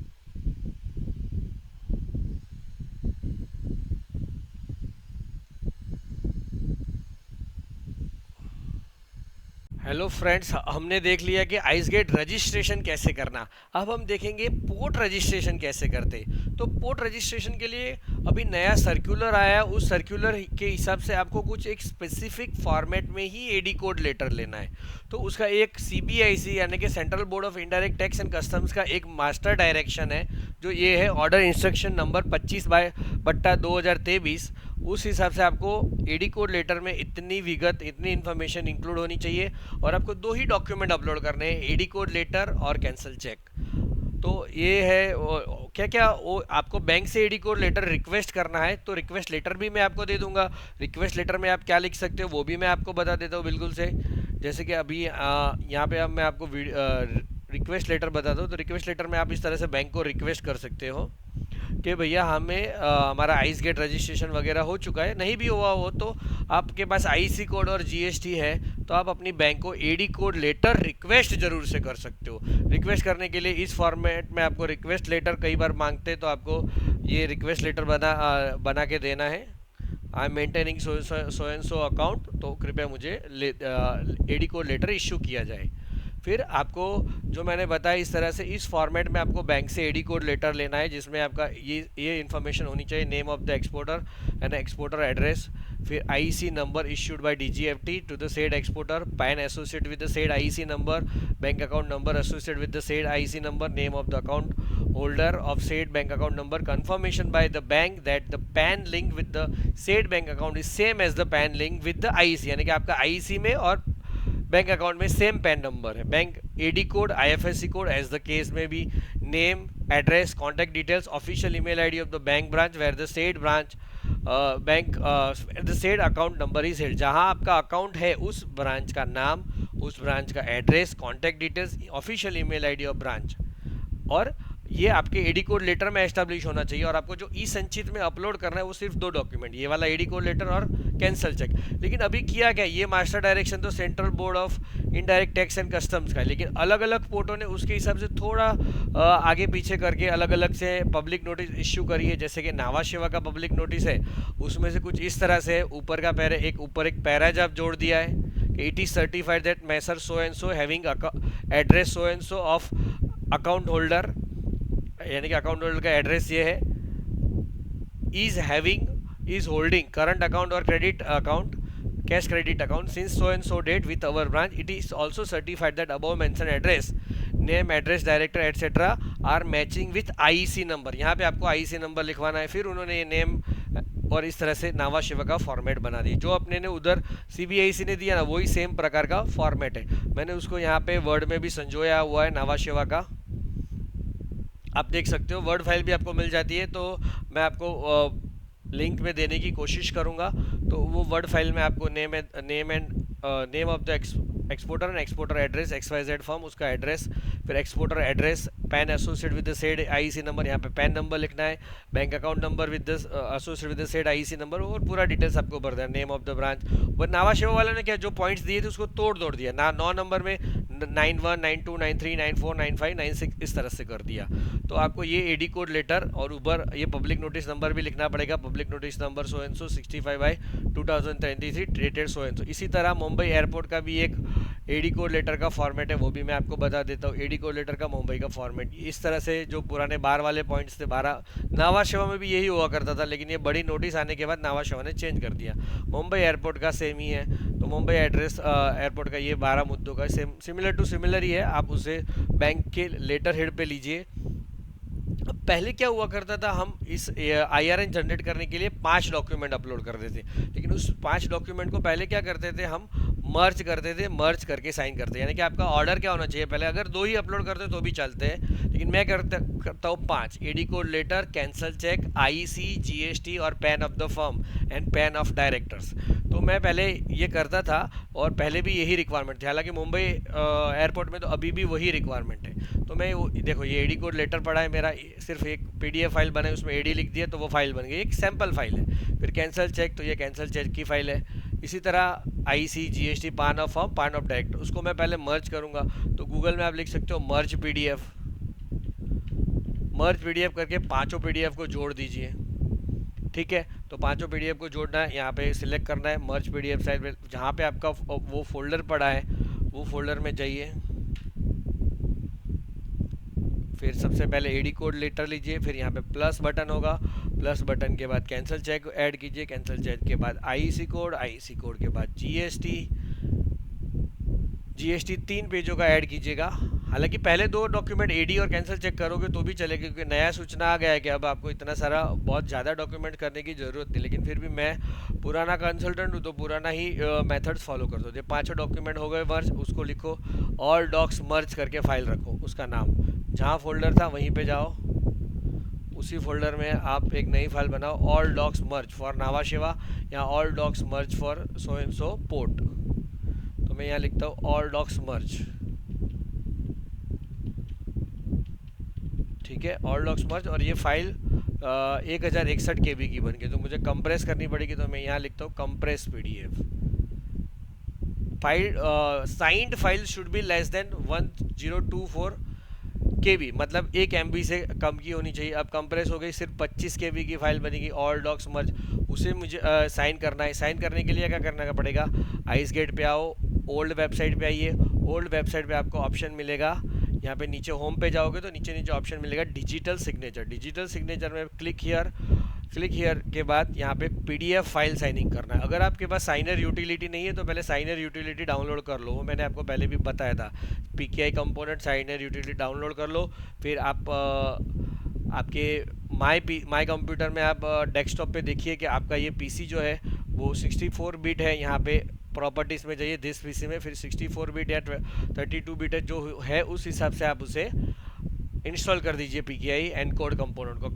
हेलो फ्रेंड्स, हमने देख लिया कि आइस गेट रजिस्ट्रेशन कैसे करना। अब हम देखेंगे पोर्ट रजिस्ट्रेशन कैसे करते। तो पोर्ट रजिस्ट्रेशन के लिए अभी नया सर्कुलर आया, उस सर्कुलर के हिसाब से आपको कुछ एक स्पेसिफिक फॉर्मेट में ही एडी कोड लेटर लेना है। तो उसका एक CBIC यानी कि central board of indirect tax and customs का एक मास्टर डायरेक्शन है, जो ये है ऑर्डर इंस्ट्रक्शन नंबर 25/2023। उस हिसाब से आपको एडी कोड लेटर में इतनी विगत, इतनी इन्फॉर्मेशन इंक्लूड होनी चाहिए और आपको 2 ही डॉक्यूमेंट अपलोड करने हैं, एडी कोड लेटर और कैंसिल चेक। तो ये है क्या क्या वो आपको बैंक से एडी कोड लेटर रिक्वेस्ट करना है, तो रिक्वेस्ट लेटर भी मैं आपको दे दूंगा। रिक्वेस्ट लेटर में आप क्या लिख सकते हो वो भी मैं आपको बता देता हूँ बिल्कुल से। जैसे कि अभी यहाँ पे अब मैं आपको रिक्वेस्ट लेटर बता दूँ, तो रिक्वेस्ट लेटर में आप इस तरह से बैंक को रिक्वेस्ट कर सकते हो कि भैया हमें हमारा आइस गेट रजिस्ट्रेशन वगैरह हो चुका है, नहीं भी हुआ हो तो आपके पास IC कोड और GST है, तो आप अपनी बैंक को एडी कोड लेटर रिक्वेस्ट जरूर से कर सकते हो। रिक्वेस्ट करने के लिए इस फॉर्मेट में आपको रिक्वेस्ट लेटर कई बार मांगते हैं, तो आपको ये रिक्वेस्ट लेटर बना के देना है। I am maintaining so and so account, तो कृपया मुझे एडी कोड लेटर इश्यू किया जाए। फिर आपको जो मैंने बताया इस तरह से इस फॉर्मेट में आपको बैंक से एडी कोड लेटर लेना है, जिसमें आपका ये इन्फॉर्मेशन होनी चाहिए, name of the exporter and exporter address, फिर IEC number issued by DGFT to the said exporter, PAN associate with the said IEC number, bank account number associate with the said IEC number, name of the account holder of said bank account number, confirmation by the bank that the PAN link with the said bank account is same as the PAN link with the IEC, यानी कि आपका IEC में और bank account में same PAN number है। Bank AD code, IFSC code as the case में भी, name, address, contact details, official email ID of the bank branch where the said branch bank the said account number is held, जहां आपका account है उस branch का नाम, उस branch का address, contact details, official email ID of branch, और ये आपके एडी कोड लेटर में एस्टैब्लिश होना चाहिए। और आपको जो संचित में अपलोड करना है वो सिर्फ 2 डॉक्यूमेंट, ये वाला एडी कोड लेटर और कैंसल चेक। लेकिन अभी किया गया, ये मास्टर डायरेक्शन तो central board of indirect tax and customs का है, लेकिन अलग अलग पोर्टों ने उसके हिसाब से थोड़ा आगे पीछे करके अलग अलग से पब्लिक नोटिस इश्यू करी है। जैसे कि नावा शेवा का पब्लिक नोटिस है, उसमें से कुछ इस तरह से ऊपर का ऊपर एक पैराग्राफ जोड़ दिया है कि it is certified that messrs so and so having address so and so of account holder, यानी कि अकाउंट होल्डर का एड्रेस ये है, इज होल्डिंग करंट अकाउंट और credit account, cash credit account since so and so date with our branch, it is also certified that above mention address, name, address, director etcetera are matching with IEC number. यहाँ पे आपको IEC number लिखवाना है। फिर उन्होंने ये name और इस तरह से नावा शिवा का फॉर्मेट बना दिया। जो अपने ने उधर CBIC ने दिया ना, वही सेम प्रकार का फॉर्मेट है। मैंने उसको यहाँ पे वर्ड में भी संजोया हुआ है नावा शिवा का, आप देख सकते हो। वर्ड फाइल भी आपको मिल जाती है, तो मैं आपको लिंक में देने की कोशिश करूंगा। तो वो वर्ड फाइल में आपको name of the exporter and exporter address XYZ form, उसका एड्रेस, फिर exporter address, pan associate with the said IEC number, यहाँ पे पैन नंबर लिखना है, bank account number with the associate with the said IEC number, और पूरा details आपको भर देना, नेम ऑफ द ब्रांच। वो नावा शेवा वाले ने क्या जो पॉइंट्स दिए थे उसको तोड़ दिया ना, 9 नंबर में 91, 92, 93, 94, 95, 96 इस तरह से कर दिया। तो आपको ये एडी कोड लेटर और ऊपर ये पब्लिक नोटिस नंबर भी लिखना पड़ेगा, public notice number so and so 65/2023 dated so and सो। इसी तरह मुंबई एयरपोर्ट का भी एक एडी कोड लेटर का फॉर्मेट है, वो भी मैं आपको बता देता हूँ। एडी कोड लेटर का मुंबई का फॉर्मेट इस तरह से, जो पुराने 12 वाले पॉइंट्स थे, 12 नावा शेवा में भी यही हुआ करता था, लेकिन ये बड़ी नोटिस आने के बाद नावा शेवा ने चेंज कर दिया। मुंबई एयरपोर्ट का सेम ही है, तो मुंबई एड्रेस एयरपोर्ट का ये 12 मुद्दों का सिमिलर टू सिमिलर ही है, आप उसे बैंक के लेटर हेड पे लीजिए। पहले क्या हुआ करता था, हम इस IRN जनरेट करने के लिए 5 डॉक्यूमेंट अपलोड करते थे, लेकिन उस 5 डॉक्यूमेंट को पहले क्या करते थे, हम मर्ज करते थे, मर्ज करके साइन करते, यानी कि आपका ऑर्डर क्या होना चाहिए, पहले अगर 2 ही अपलोड करते तो भी चलते हैं, लेकिन मैं करता हूँ 5, AD code letter, cancel cheque, IC, GST और PAN of the firm and PAN of directors. तो मैं पहले ये करता था और पहले भी यही रिक्वायरमेंट थी, हालांकि मुंबई एयरपोर्ट में तो अभी भी वही रिक्वायरमेंट है। तो मैं देखो ये एडी कोड लेटर पड़ा है मेरा, सिर्फ एक पीडीएफ फाइल बनाई, उसमें एडी लिख दिया तो वो फाइल बन गई, एक सैम्पल फाइल है। फिर कैंसल चेक, तो ये कैंसल चेक की फाइल है। इसी तरह आईसी, जीएसटी, पान ऑफ फॉर्म, पान ऑफ डायरेक्टर, उसको मैं पहले मर्ज करूंगा। तो गूगल में आप लिख सकते हो मर्ज पीडीएफ, मर्ज पीडीएफ करके पांचों पीडीएफ को जोड़ दीजिए। ठीक है, तो पांचों पीडीएफ को जोड़ना है, यहाँ पे सिलेक्ट करना है मर्ज पीडीएफ साइड पे, जहाँ पे आपका वो फोल्डर पड़ा है वो फोल्डर में जाइए। फिर सबसे पहले एडी कोड लेटर लीजिए, फिर यहाँ पे प्लस बटन होगा, प्लस बटन के बाद कैंसिल चेक ऐड कीजिए, कैंसिल चेक के बाद आईसी कोड, आईसी कोड के बाद जीएसटी, जीएसटी 3 पेजों का ऐड कीजिएगा। हालांकि पहले 2 डॉक्यूमेंट एडी और कैंसिल चेक करोगे तो भी चलेगा, क्योंकि नया सूचना आ गया है कि अब आपको इतना सारा बहुत ज़्यादा डॉक्यूमेंट करने की ज़रूरत नहीं, लेकिन फिर भी मैं पुराना कंसल्टेंट हूँ तो पुराना ही मेथड्स फॉलो कर दो। ये 5 डॉक्यूमेंट हो गए मर्ज, उसको लिखो, ऑल डॉक्स मर्ज करके फाइल रखो, उसका नाम जहाँ फोल्डर था वहीं पे जाओ, उसी फोल्डर में आप एक नई फाइल बनाओ, all docs merge for Nhava Sheva या all docs merge for so and so port. तो मैं यहाँ लिखता हूँ ऑल डॉक्स मर्ज, ठीक है, ऑल डॉक्स मर्ज। और ये फाइल 1061 KB की बन गई, तो मुझे कंप्रेस करनी पड़ेगी, तो मैं यहाँ लिखता हूँ compress PDF. File signed file should be less than 1024 KB, मतलब 1 MB से कम की होनी चाहिए। अब कंप्रेस हो गई, सिर्फ 25 KB की फाइल बनेगी ऑल डॉक्स मर्ज, उसे मुझे साइन करना है। साइन करने के लिए क्या करना पड़ेगा, आइस गेट पे आओ, ओल्ड वेबसाइट पे आइए, ओल्ड वेबसाइट पे आपको ऑप्शन मिलेगा, यहाँ पे नीचे होम पे जाओगे तो नीचे नीचे ऑप्शन मिलेगा डिजिटल सिग्नेचर, डिजिटल सिग्नेचर में क्लिक हियर, क्लिक हियर के बाद यहाँ पे पीडीएफ फाइल साइनिंग करना है। अगर आपके पास साइनर यूटिलिटी नहीं है तो पहले साइनर यूटिलिटी डाउनलोड कर लो, वो मैंने आपको पहले भी बताया था, पीकेआई कंपोनेंट साइनर यूटिलिटी डाउनलोड कर लो। फिर आप आपके माई कंप्यूटर में आप डेस्कटॉप पे देखिए कि आपका ये पीसी जो है वो 64 बिट है, यहाँ पे प्रॉपर्टीज़ में जाइए दिस पीसी में, फिर 64 बिट या 32 बिट है जो है, उस हिसाब से आप उसे इंस्टॉल कर दीजिए पीकेआई एनकोड कंपोनेंट को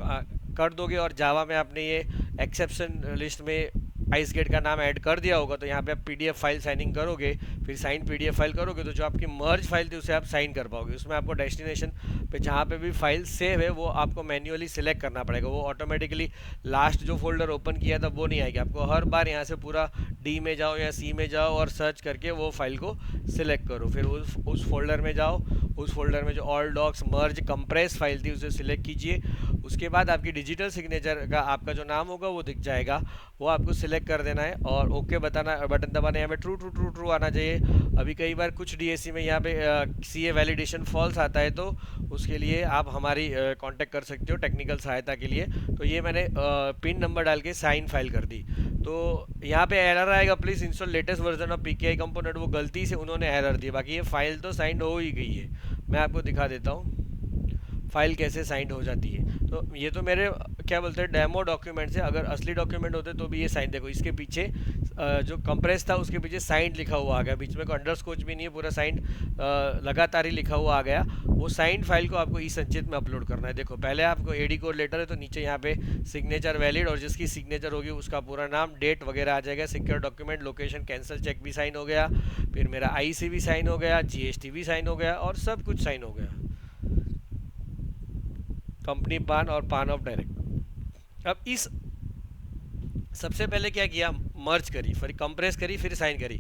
कर दोगे। और जावा में आपने ये एक्सेप्शन लिस्ट में आइस गेट का नाम ऐड कर दिया होगा, तो यहाँ पे आप पीडीएफ फाइल साइनिंग करोगे, फिर साइन पीडीएफ फाइल करोगे तो जो आपकी मर्ज फाइल थी उसे आप साइन कर पाओगे। उसमें आपको डेस्टिनेशन पे जहाँ पे भी फाइल सेव है वो आपको मैन्युअली सिलेक्ट करना पड़ेगा, वो ऑटोमेटिकली लास्ट जो फोल्डर ओपन किया था वो नहीं आएगी, आपको हर बार यहाँ से पूरा डी में जाओ या सी में जाओ और सर्च करके वो फाइल को सिलेक्ट करो, फिर उस फोल्डर में जाओ, उस फोल्डर में जो ऑल डॉक्स मर्ज कंप्रेस फाइल थी उसे सिलेक्ट कीजिए। उसके बाद आपकी डिजिटल सिग्नेचर का आपका जो नाम होगा वो दिख जाएगा, वो आपको सिलेक्ट कर देना है और ओके बताना, बटन दबाना, यहाँ पे ट्रू ट्रू ट्रू ट्रू आना चाहिए। अभी कई बार कुछ डीएससी में यहाँ पे सीए वैलिडेशन फॉल्स आता है, तो उसके लिए आप हमारी कांटेक्ट कर सकते हो टेक्निकल सहायता के लिए। तो ये मैंने पिन नंबर डाल के साइन फाइल कर दी, तो यहाँ पे एरर आएगा, please install latest version of पीकेआई component, वो गलती से उन्होंने एरर दी, बाकी ये फाइल तो साइंड हो ही गई है। मैं आपको दिखा देता हूँ फाइल कैसे साइंड हो जाती है। तो ये तो मेरे क्या बोलते हैं डेमो डॉक्यूमेंट्स है, अगर असली डॉक्यूमेंट होते तो भी ये साइन, देखो इसके पीछे जो कंप्रेस था उसके पीछे साइंड लिखा हुआ आ गया, बीच में कोई अंडरस्कोर भी नहीं है, पूरा साइंड लगातार ही लिखा हुआ आ गया। वो साइंड फाइल को आपको ई संचित में अपलोड करना है। देखो पहले आपको एडी कोड लेटर है तो नीचे यहाँ पे सिग्नेचर वैलिड और जिसकी सिग्नेचर होगी उसका पूरा नाम, डेट वगैरह आ जाएगा, secure document, location, cancel cheque भी साइन हो गया, फिर मेरा आईसी भी साइन हो गया, जीएसटी भी साइन हो गया और सब कुछ साइन हो गया, कंपनी पान और पान ऑफ डायरेक्ट। अब इस सबसे पहले क्या किया, मर्ज करी, फिर कंप्रेस करी, फिर साइन करी,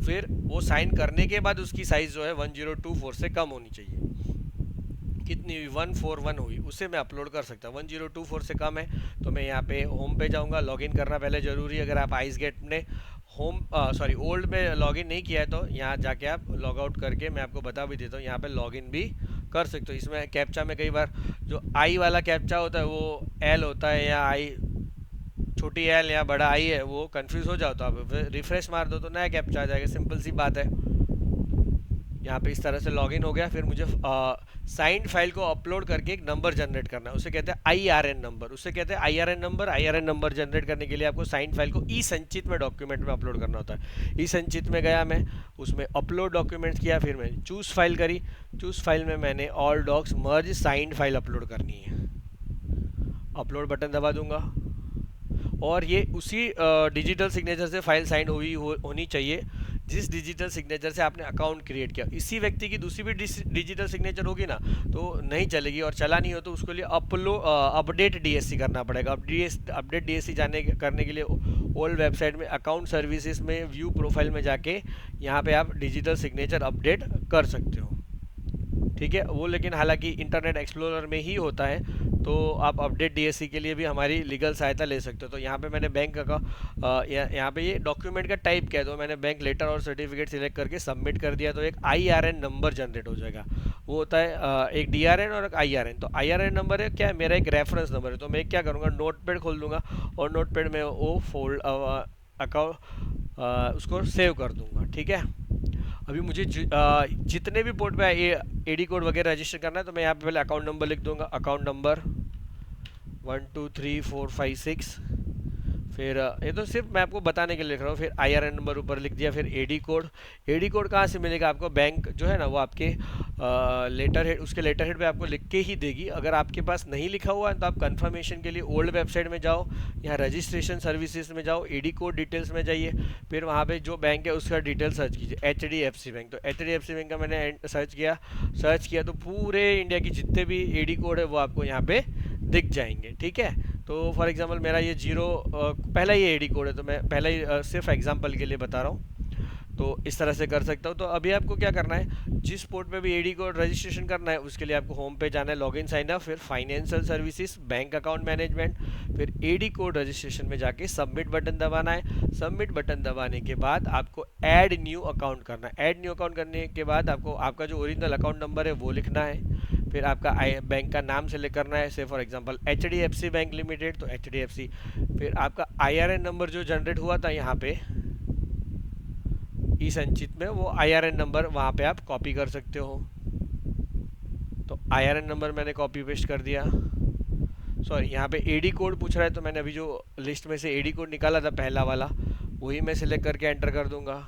फिर वो साइन करने के बाद उसकी साइज़ जो है 1024 से कम होनी चाहिए, कितनी हुई 141 हुई, उसे मैं अपलोड कर सकता हूँ। 1024 से कम है तो मैं यहाँ पे होम पे जाऊँगा, लॉगिन करना पहले ज़रूरी है। अगर आप आइस गेट ने ओल्ड में लॉगिन नहीं किया है तो यहाँ जाके आप लॉग आउट करके, मैं आपको बता भी देता हूँ, यहाँ पे लॉगिन भी कर सकते हो। इसमें कैप्चा में कई बार जो आई वाला कैप्चा होता है वो एल होता है या आई छोटी एल या बड़ा आई है, वो कंफ्यूज हो जाओ तो आप रिफ्रेश मार दो तो नया कैप्चा आ जाएगा, सिंपल सी बात है। यहाँ पे इस तरह से लॉगिन हो गया। फिर मुझे साइंड फाइल को अपलोड करके एक नंबर जनरेट करना है, उसे कहते हैं IRN नंबर। उसे कहते हैं IRN number. IRN number generate करने के लिए आपको साइंड फाइल को ई संचित में डॉक्यूमेंट में अपलोड करना होता है। ई संचित में गया मैं, उसमें अपलोड डॉक्यूमेंट्स किया, फिर मैंने चूज फाइल करी। चूज फाइल में मैंने ऑल डॉक्स मर्ज साइंड फाइल अपलोड करनी है। अपलोड बटन दबा दूंगा और ये उसी डिजिटल सिग्नेचर से फाइल साइन होनी चाहिए जिस डिजिटल सिग्नेचर से आपने अकाउंट क्रिएट किया। इसी व्यक्ति की दूसरी भी डिजिटल सिग्नेचर होगी ना तो नहीं चलेगी, और चला नहीं हो तो उसके लिए अपडेट DSC करना पड़ेगा। अपडेट DSC करने के लिए ओल्ड वेबसाइट में अकाउंट सर्विसेज में व्यू प्रोफाइल में जाके यहाँ पे आप डिजिटल सिग्नेचर अपडेट कर सकते हो, ठीक है वो। लेकिन हालांकि इंटरनेट एक्सप्लोरर में ही होता है, तो आप अपडेट DSC के लिए भी हमारी लीगल सहायता ले सकते हो। तो यहाँ पे मैंने बैंक का यहाँ पे ये डॉक्यूमेंट का टाइप क्या है, तो मैंने बैंक लेटर और सर्टिफिकेट सिलेक्ट करके सबमिट कर दिया, तो एक IRN नंबर जनरेट हो जाएगा। वो होता है एक DRN और एक IRN। तो IRN नंबर है क्या है, मेरा एक रेफरेंस नंबर है। तो मैं क्या करूँगा, नोटपैड खोल दूंगा और नोटपैड में वो अकाउंट उसको सेव कर दूंगा, ठीक है। अभी मुझे जितने भी पोर्ट पे AD कोड वगैरह रजिस्टर करना है, तो मैं यहाँ पे पहले अकाउंट नंबर लिख दूंगा, अकाउंट नंबर 1 2 3 4 5 6। फिर ये तो सिर्फ मैं आपको बताने के लिए लिख रहा हूँ। फिर IRN नंबर ऊपर लिख दिया। फिर AD कोड। AD कोड कहाँ से मिलेगा आपको, बैंक जो है ना वो आपके लेटर हेड, उसके लेटर हेड पे आपको लिख के ही देगी। अगर आपके पास नहीं लिखा हुआ है तो आप कंफर्मेशन के लिए ओल्ड वेबसाइट में जाओ, यहाँ रजिस्ट्रेशन सर्विसेज में जाओ, AD कोड डिटेल्स में जाइए, फिर वहाँ पे जो बैंक है उसका डिटेल सर्च कीजिए, HDFC बैंक। तो HDFC बैंक का मैंने सर्च किया तो पूरे इंडिया की जितने भी AD कोड है वो आपको यहाँ पे दिख जाएंगे, ठीक है। तो फॉर एग्जांपल मेरा ये पहला ही AD कोड है, तो मैं पहला ही सिर्फ एग्जांपल के लिए बता रहा हूँ। तो इस तरह से कर सकता हूँ। तो अभी आपको क्या करना है, जिस पोर्ट पे भी AD कोड रजिस्ट्रेशन करना है उसके लिए आपको होम पे जाना है, लॉगिन साइन अप, फिर financial services, bank account management, फिर AD कोड रजिस्ट्रेशन में जाके सबमिट बटन दबाना है। सबमिट बटन दबाने के बाद आपको ऐड न्यू अकाउंट करना है। ऐड न्यू अकाउंट करने के बाद आपको आपका जो ओरिजिनल अकाउंट नंबर है वो लिखना है। फिर आपका बैंक का नाम सेलेक्ट करना है, से for example HDFC bank limited, तो HDFC। फिर आपका IRN नंबर जो जनरेट हुआ था यहाँ पे ई संचित में, वो IRN नंबर वहाँ पे आप कॉपी कर सकते हो। तो IRN नंबर मैंने कॉपी पेस्ट कर दिया। सॉरी, यहाँ पे AD कोड पूछ रहा है, तो मैंने अभी जो लिस्ट में से AD कोड निकाला था पहला वाला, वही मैं सिलेक्ट करके एंटर कर दूंगा,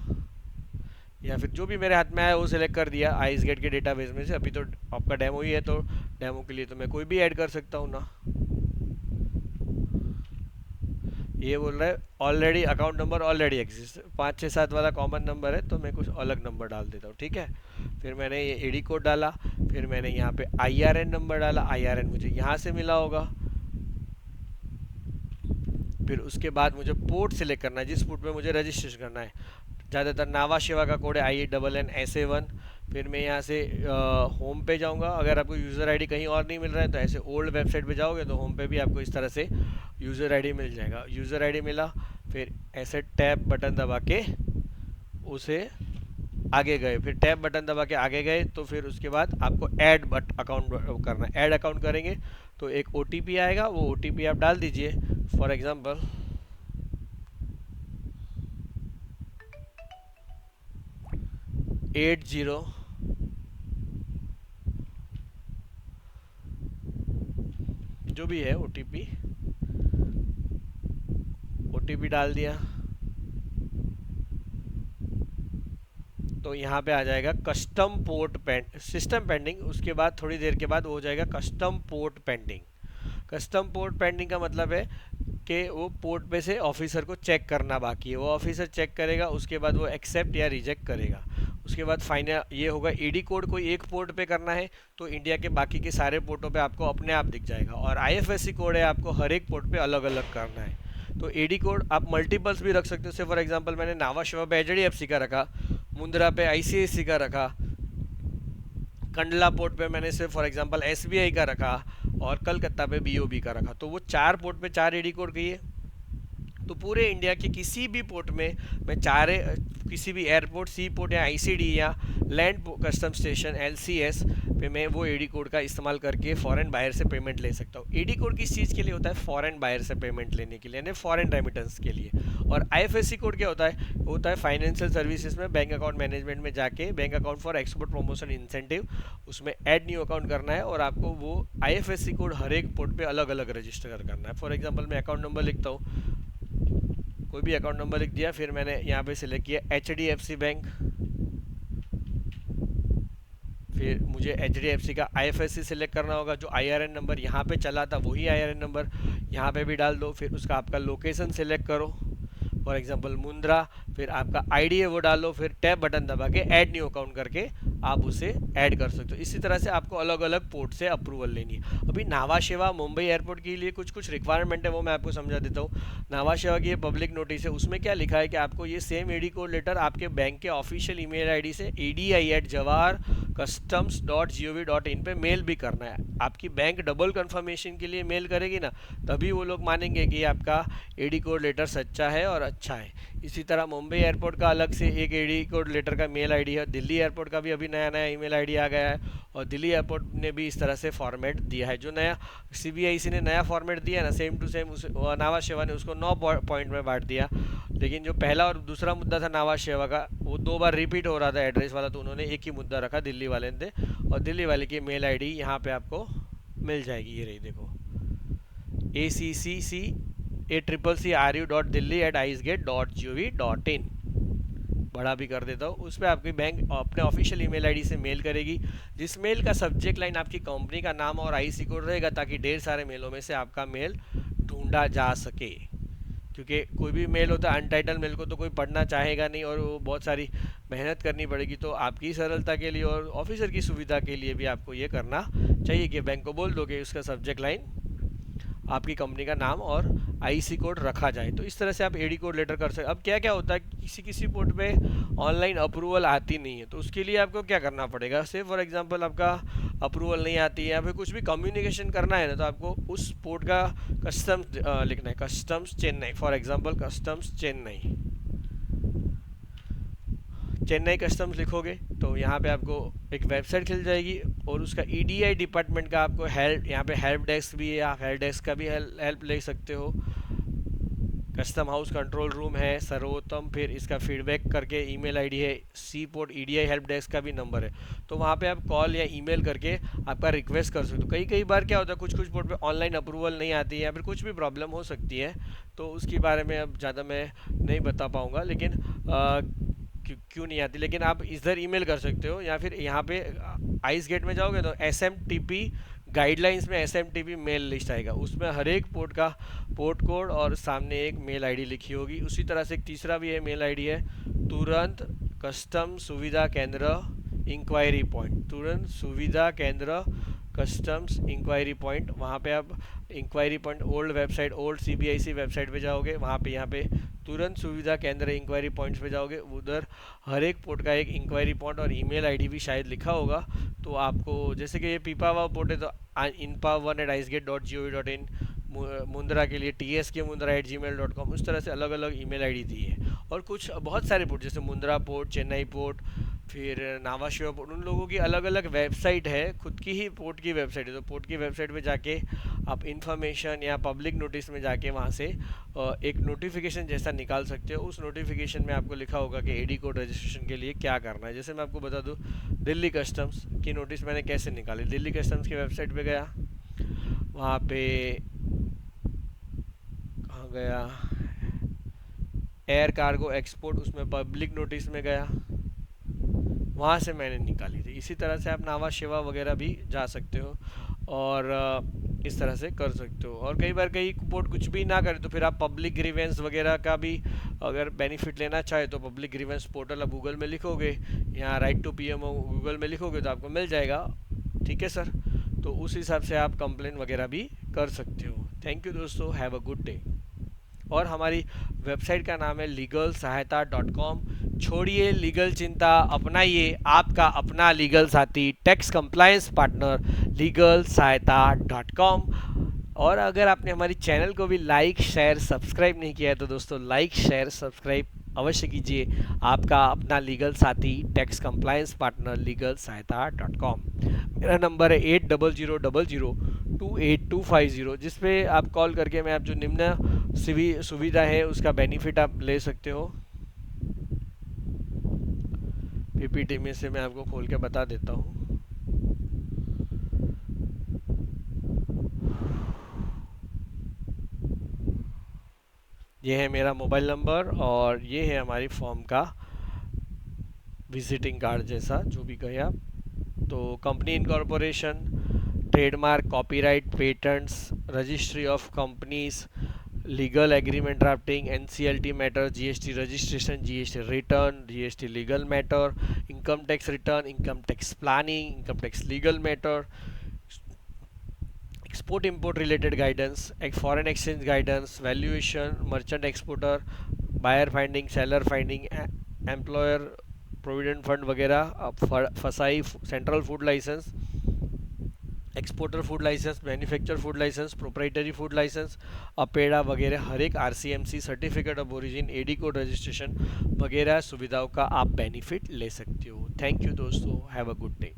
या फिर जो भी मेरे हाथ में आया वो सिलेक्ट कर दिया आइसगेट के डेटाबेस में से। अभी तो आपका डेमो ही है, तो डेमो के लिए तो मैं कोई भी ऐड कर सकता हूँ ना। ये बोल रहा है already account number already exist, 5 6 7 वाला कॉमन नंबर है, तो मैं कुछ अलग नंबर डाल देता हूँ, ठीक है। फिर मैंने ये AD कोड डाला, फिर मैंने यहाँ पे IRN नंबर डाला, IRN मुझे यहाँ से मिला होगा। फिर उसके बाद मुझे पोर्ट सिलेक्ट करना है, जिस पोर्ट पे मुझे रजिस्ट्रेशन करना है। ज़्यादातर नावा शिवा का कोड है INNSA1। फिर मैं यहाँ से होम पे जाऊँगा। अगर आपको यूज़र आईडी कहीं और नहीं मिल रहा है तो ऐसे ओल्ड वेबसाइट पे जाओगे तो होम पे भी आपको इस तरह से यूज़र आईडी मिल जाएगा। यूज़र आईडी मिला, फिर ऐसे टैब बटन दबा के उसे आगे गए, फिर टैब बटन दबा के आगे गए, तो फिर उसके बाद आपको ऐड अकाउंट करना है। ऐड अकाउंट करेंगे तो एक OTP आएगा, वो OTP आप डाल दीजिए। फॉर एग्जांपल 80 जो भी है OTP डाल दिया। तो यहाँ पे आ जाएगा कस्टम पोर्ट सिस्टम पेंडिंग। उसके बाद थोड़ी देर के बाद वो हो जाएगा custom port pending. Custom port pending का मतलब है कि वो पोर्ट पे से ऑफिसर को चेक करना बाकी है। वो ऑफिसर चेक करेगा, उसके बाद वो एक्सेप्ट या रिजेक्ट करेगा। उसके बाद फाइनल ये होगा। AD कोड कोई एक पोर्ट पे करना है तो इंडिया के बाकी के सारे पोर्टों पे आपको अपने आप दिख जाएगा, और IFSC कोड है आपको हर एक पोर्ट पे अलग अलग करना है। तो AD कोड आप मल्टीपल्स भी रख सकते हो। जैसे फॉर एग्जांपल मैंने नावा शिवा पे HDFC का रखा, मुंद्रा पे ICICI का रखा, कंडला पोर्ट पे मैंने सिर्फ फॉर एग्जांपल SBI का रखा, और कलकत्ता पे BOB का रखा। तो वो 4 पोर्ट पे 4 AD कोड चाहिए। तो पूरे इंडिया के किसी भी पोर्ट में मैं किसी भी एयरपोर्ट, सी पोर्ट या ICD या लैंड कस्टम स्टेशन LCS पे मैं वो AD कोड का इस्तेमाल करके फॉरेन बायर से पेमेंट ले सकता हूँ। AD कोड किस चीज़ के लिए होता है? फॉरेन बायर से पेमेंट लेने के लिए, यानी फॉरेन रेमिटेंस के लिए। और आईएफएससी कोड क्या होता है फाइनेंशियल सर्विसेज में बैंक अकाउंट मैनेजमेंट में जाके bank account for export promotion incentive उसमें ऐड न्यू अकाउंट करना है और आपको वो आईएफएससी कोड हर एक पोर्ट पे अलग अलग रजिस्टर करना है। फॉर एग्जांपल मैं अकाउंट नंबर लिखता हूँ, कोई भी अकाउंट नंबर लिख दिया, फिर मैंने यहाँ पे सिलेक्ट किया एचडीएफसी बैंक, फिर मुझे एचडीएफसी का आईएफएससी सिलेक्ट करना होगा, जो आईआरएन नंबर यहाँ पे चला था वही आईआरएन नंबर यहाँ पे भी डाल दो, फिर उसका आपका लोकेशन सिलेक्ट करो, फॉर एग्जांपल मुंद्रा, फिर आपका आईडी है वो डालो, फिर टैब बटन दबा के ऐड न्यू अकाउंट करके आप उसे ऐड कर सकते हो। इसी तरह से आपको अलग अलग पोर्ट से अप्रूवल लेनी है। अभी नावा शेवा मुंबई एयरपोर्ट के लिए कुछ कुछ रिक्वायरमेंट है, वो मैं आपको समझा देता हूँ। नावा शेवा की ये पब्लिक नोटिस है, उसमें क्या लिखा है कि आपको ये सेम एडी कोड लेटर आपके बैंक के ऑफिशियल ईमेल आईडी से adi@jawahar-customs.gov.in पे मेल भी करना है। आपकी बैंक डबल कंफर्मेशन के लिए मेल करेगी ना, तभी वो लोग मानेंगे कि आपका एडी कोड लेटर सच्चा है और अच्छा है। इसी तरह मुंबई एयरपोर्ट का अलग से एक एडी कोड लेटर का मेल आईडी है, दिल्ली एयरपोर्ट का भी अभी नया नया ईमेल आईडी आ गया है और दिल्ली एयरपोर्ट ने भी इस तरह से फॉर्मेट दिया है। जो नया सीबीआईसी ने नया फॉर्मेट दिया ना, सेम टू सेम नावा शेवा ने उसको 9 पॉइंट में बांट दिया, लेकिन जो पहला और दूसरा मुद्दा था नावा शेवा का वो 2 बार रिपीट हो रहा था एड्रेस वाला, तो उन्होंने एक ही मुद्दा रखा दिल्ली वाले ने, और दिल्ली वाले की मेल आईडी यहाँ पे आपको मिल जाएगी, ये रही देखो ACCCRU.Delhi@icegate.gov.in। बड़ा भी कर देता हूँ, उस पर आपकी बैंक अपने ऑफिशियल ईमेल आईडी से मेल करेगी, जिस मेल का सब्जेक्ट लाइन आपकी कंपनी का नाम और आईसी कोड रहेगा, ताकि ढेर सारे मेलों में से आपका मेल ढूंढा जा सके। क्योंकि कोई भी मेल होता है अनटाइटल मेल को तो कोई पढ़ना चाहेगा नहीं और वो बहुत सारी मेहनत करनी पड़ेगी, तो आपकी सरलता के लिए और ऑफिसर की सुविधा के लिए भी आपको ये करना चाहिए कि बैंक को बोल दो कि उसका सब्जेक्ट लाइन आपकी कंपनी का नाम और आईसी कोड रखा जाए। तो इस तरह से आप एडी कोड लेटर कर सकते। अब क्या क्या होता है, किसी किसी पोर्ट पे ऑनलाइन अप्रूवल आती नहीं है, तो उसके लिए आपको क्या करना पड़ेगा। से फॉर एग्जांपल आपका अप्रूवल नहीं आती है या फिर कुछ भी कम्युनिकेशन करना है ना, तो आपको उस पोर्ट का कस्टम्स लिखना है, customs Chennai, for example customs Chennai, Chennai customs लिखोगे तो यहाँ पे आपको एक वेबसाइट खुल जाएगी और उसका ईडीआई डिपार्टमेंट का आपको हेल्प, यहाँ पे हेल्प डेस्क भी है, आप हेल्प डेस्क का भी हेल्प ले सकते हो। कस्टम हाउस कंट्रोल रूम है सर्वोत्तम, फिर इसका फीडबैक करके ईमेल आईडी है, सी पोर्ट ईडीआई हेल्प डेस्क का भी नंबर है, तो वहाँ पे आप कॉल या ईमेल करके आपका रिक्वेस्ट कर सकते हो। कई बार क्या होता है, कुछ कुछ पोर्ट पे ऑनलाइन अप्रूवल नहीं आती है या फिर कुछ भी प्रॉब्लम हो सकती है, तो उसके बारे में अब ज़्यादा मैं नहीं बता पाऊँगा, लेकिन क्यों नहीं आती, लेकिन आप इधर ईमेल कर सकते हो या फिर यहाँ पे आइस गेट में जाओगे तो SMTP गाइडलाइंस में SMTP मेल लिस्ट आएगा, उसमें हर एक पोर्ट का पोर्ट कोड और सामने एक मेल आईडी लिखी होगी। उसी तरह से एक तीसरा भी है मेल आईडी है, तुरंत कस्टम सुविधा केंद्र इंक्वायरी पॉइंट, तुरंत सुविधा केंद्र कस्टम्स इंक्वायरी पॉइंट। वहाँ पे आप inquiry point old website, old CBIC website पे जाओगे, वहाँ पे यहाँ पे तुरंत सुविधा केंद्र इंक्वायरी पॉइंट्स पे जाओगे, उधर हर एक पोर्ट का एक इंक्वायरी पॉइंट और ईमेल आईडी भी शायद लिखा होगा। तो आपको जैसे कि ये पीपावा पोर्ट है तो inpa1@icegate.gov.in, मुंद्रा के लिए tskmundra@gmail.com, उस तरह से अलग अलग ईमेल आईडी दी है। और कुछ बहुत सारे पोर्ट जैसे मुंद्रा पोर्ट, चेन्नई पोर्ट, फिर नावा शेवा पोर्ट, उन लोगों की अलग अलग वेबसाइट है, खुद की ही पोर्ट की वेबसाइट है, तो पोर्ट की वेबसाइट पे जाके आप इन्फॉर्मेशन या पब्लिक नोटिस में जाके वहाँ से एक नोटिफिकेशन जैसा निकाल सकते हो। उस नोटिफिकेशन में आपको लिखा होगा कि एडी कोड रजिस्ट्रेशन के लिए क्या करना है। जैसे मैं आपको बता दूँ दिल्ली कस्टम्स की नोटिस मैंने कैसे निकाली, दिल्ली कस्टम्स की वेबसाइट पे गया, वहाँ पे कहाँ गया, एयर कार्गो एक्सपोर्ट, उसमें पब्लिक नोटिस में गया, वहाँ से मैंने निकाली थी। इसी तरह से आप नावा शेवा वगैरह भी जा सकते हो और इस तरह से कर सकते हो। और कई बार कई पोर्ट कुछ भी ना करे तो फिर आप पब्लिक ग्रीवेंस वगैरह का भी अगर बेनिफिट लेना चाहे तो पब्लिक ग्रीवेंस पोर्टल आप गूगल में लिखोगे, यहाँ राइट टू PMO गूगल में लिखोगे तो आपको मिल जाएगा। ठीक है सर, तो उस हिसाब से आप कंप्लेन वगैरह भी कर सकते हो। थैंक यू दोस्तों, हैव अ गुड डे। और हमारी वेबसाइट का नाम है legalsahayata.com। छोड़िए लीगल चिंता, अपनाइए आपका अपना लीगल साथी, टैक्स कंप्लायंस पार्टनर legalsahayata.com। और अगर आपने हमारी चैनल को भी लाइक शेयर सब्सक्राइब नहीं किया है तो दोस्तों लाइक शेयर सब्सक्राइब अवश्य कीजिए। आपका अपना लीगल साथी, टैक्स कंप्लायंस पार्टनर, लीगल सहायता .com। मेरा नंबर है 8000228250, जिस पे आप कॉल करके मैं आप जो निम्न सुविधा है उसका बेनिफिट आप ले सकते हो। पीपीटी में से मैं आपको खोल के बता देता हूँ। ये है मेरा मोबाइल नंबर और ये है हमारी फॉर्म का विजिटिंग कार्ड जैसा, जो भी कहे आप। तो company incorporation, trademark, copyright, patents, registry of companies, legal agreement drafting, NCLT matter, GST registration, GST return, GST legal matter, income tax return, income tax planning, income tax legal matter, export import related guidance, एक foreign exchange guidance, valuation, merchant exporter, buyer finding, seller finding, employer provident fund वगैरह, FSSAI, central food licence, exporter food licence, manufacture food licence, proprietary food licence, APEDA वगैरह, हर एक RCMC, certificate of origin, AD code registration वगैरह सुविधाओं का आप benefit ले सकते हो। थैंक यू दोस्तों, हैव अ गुड डे।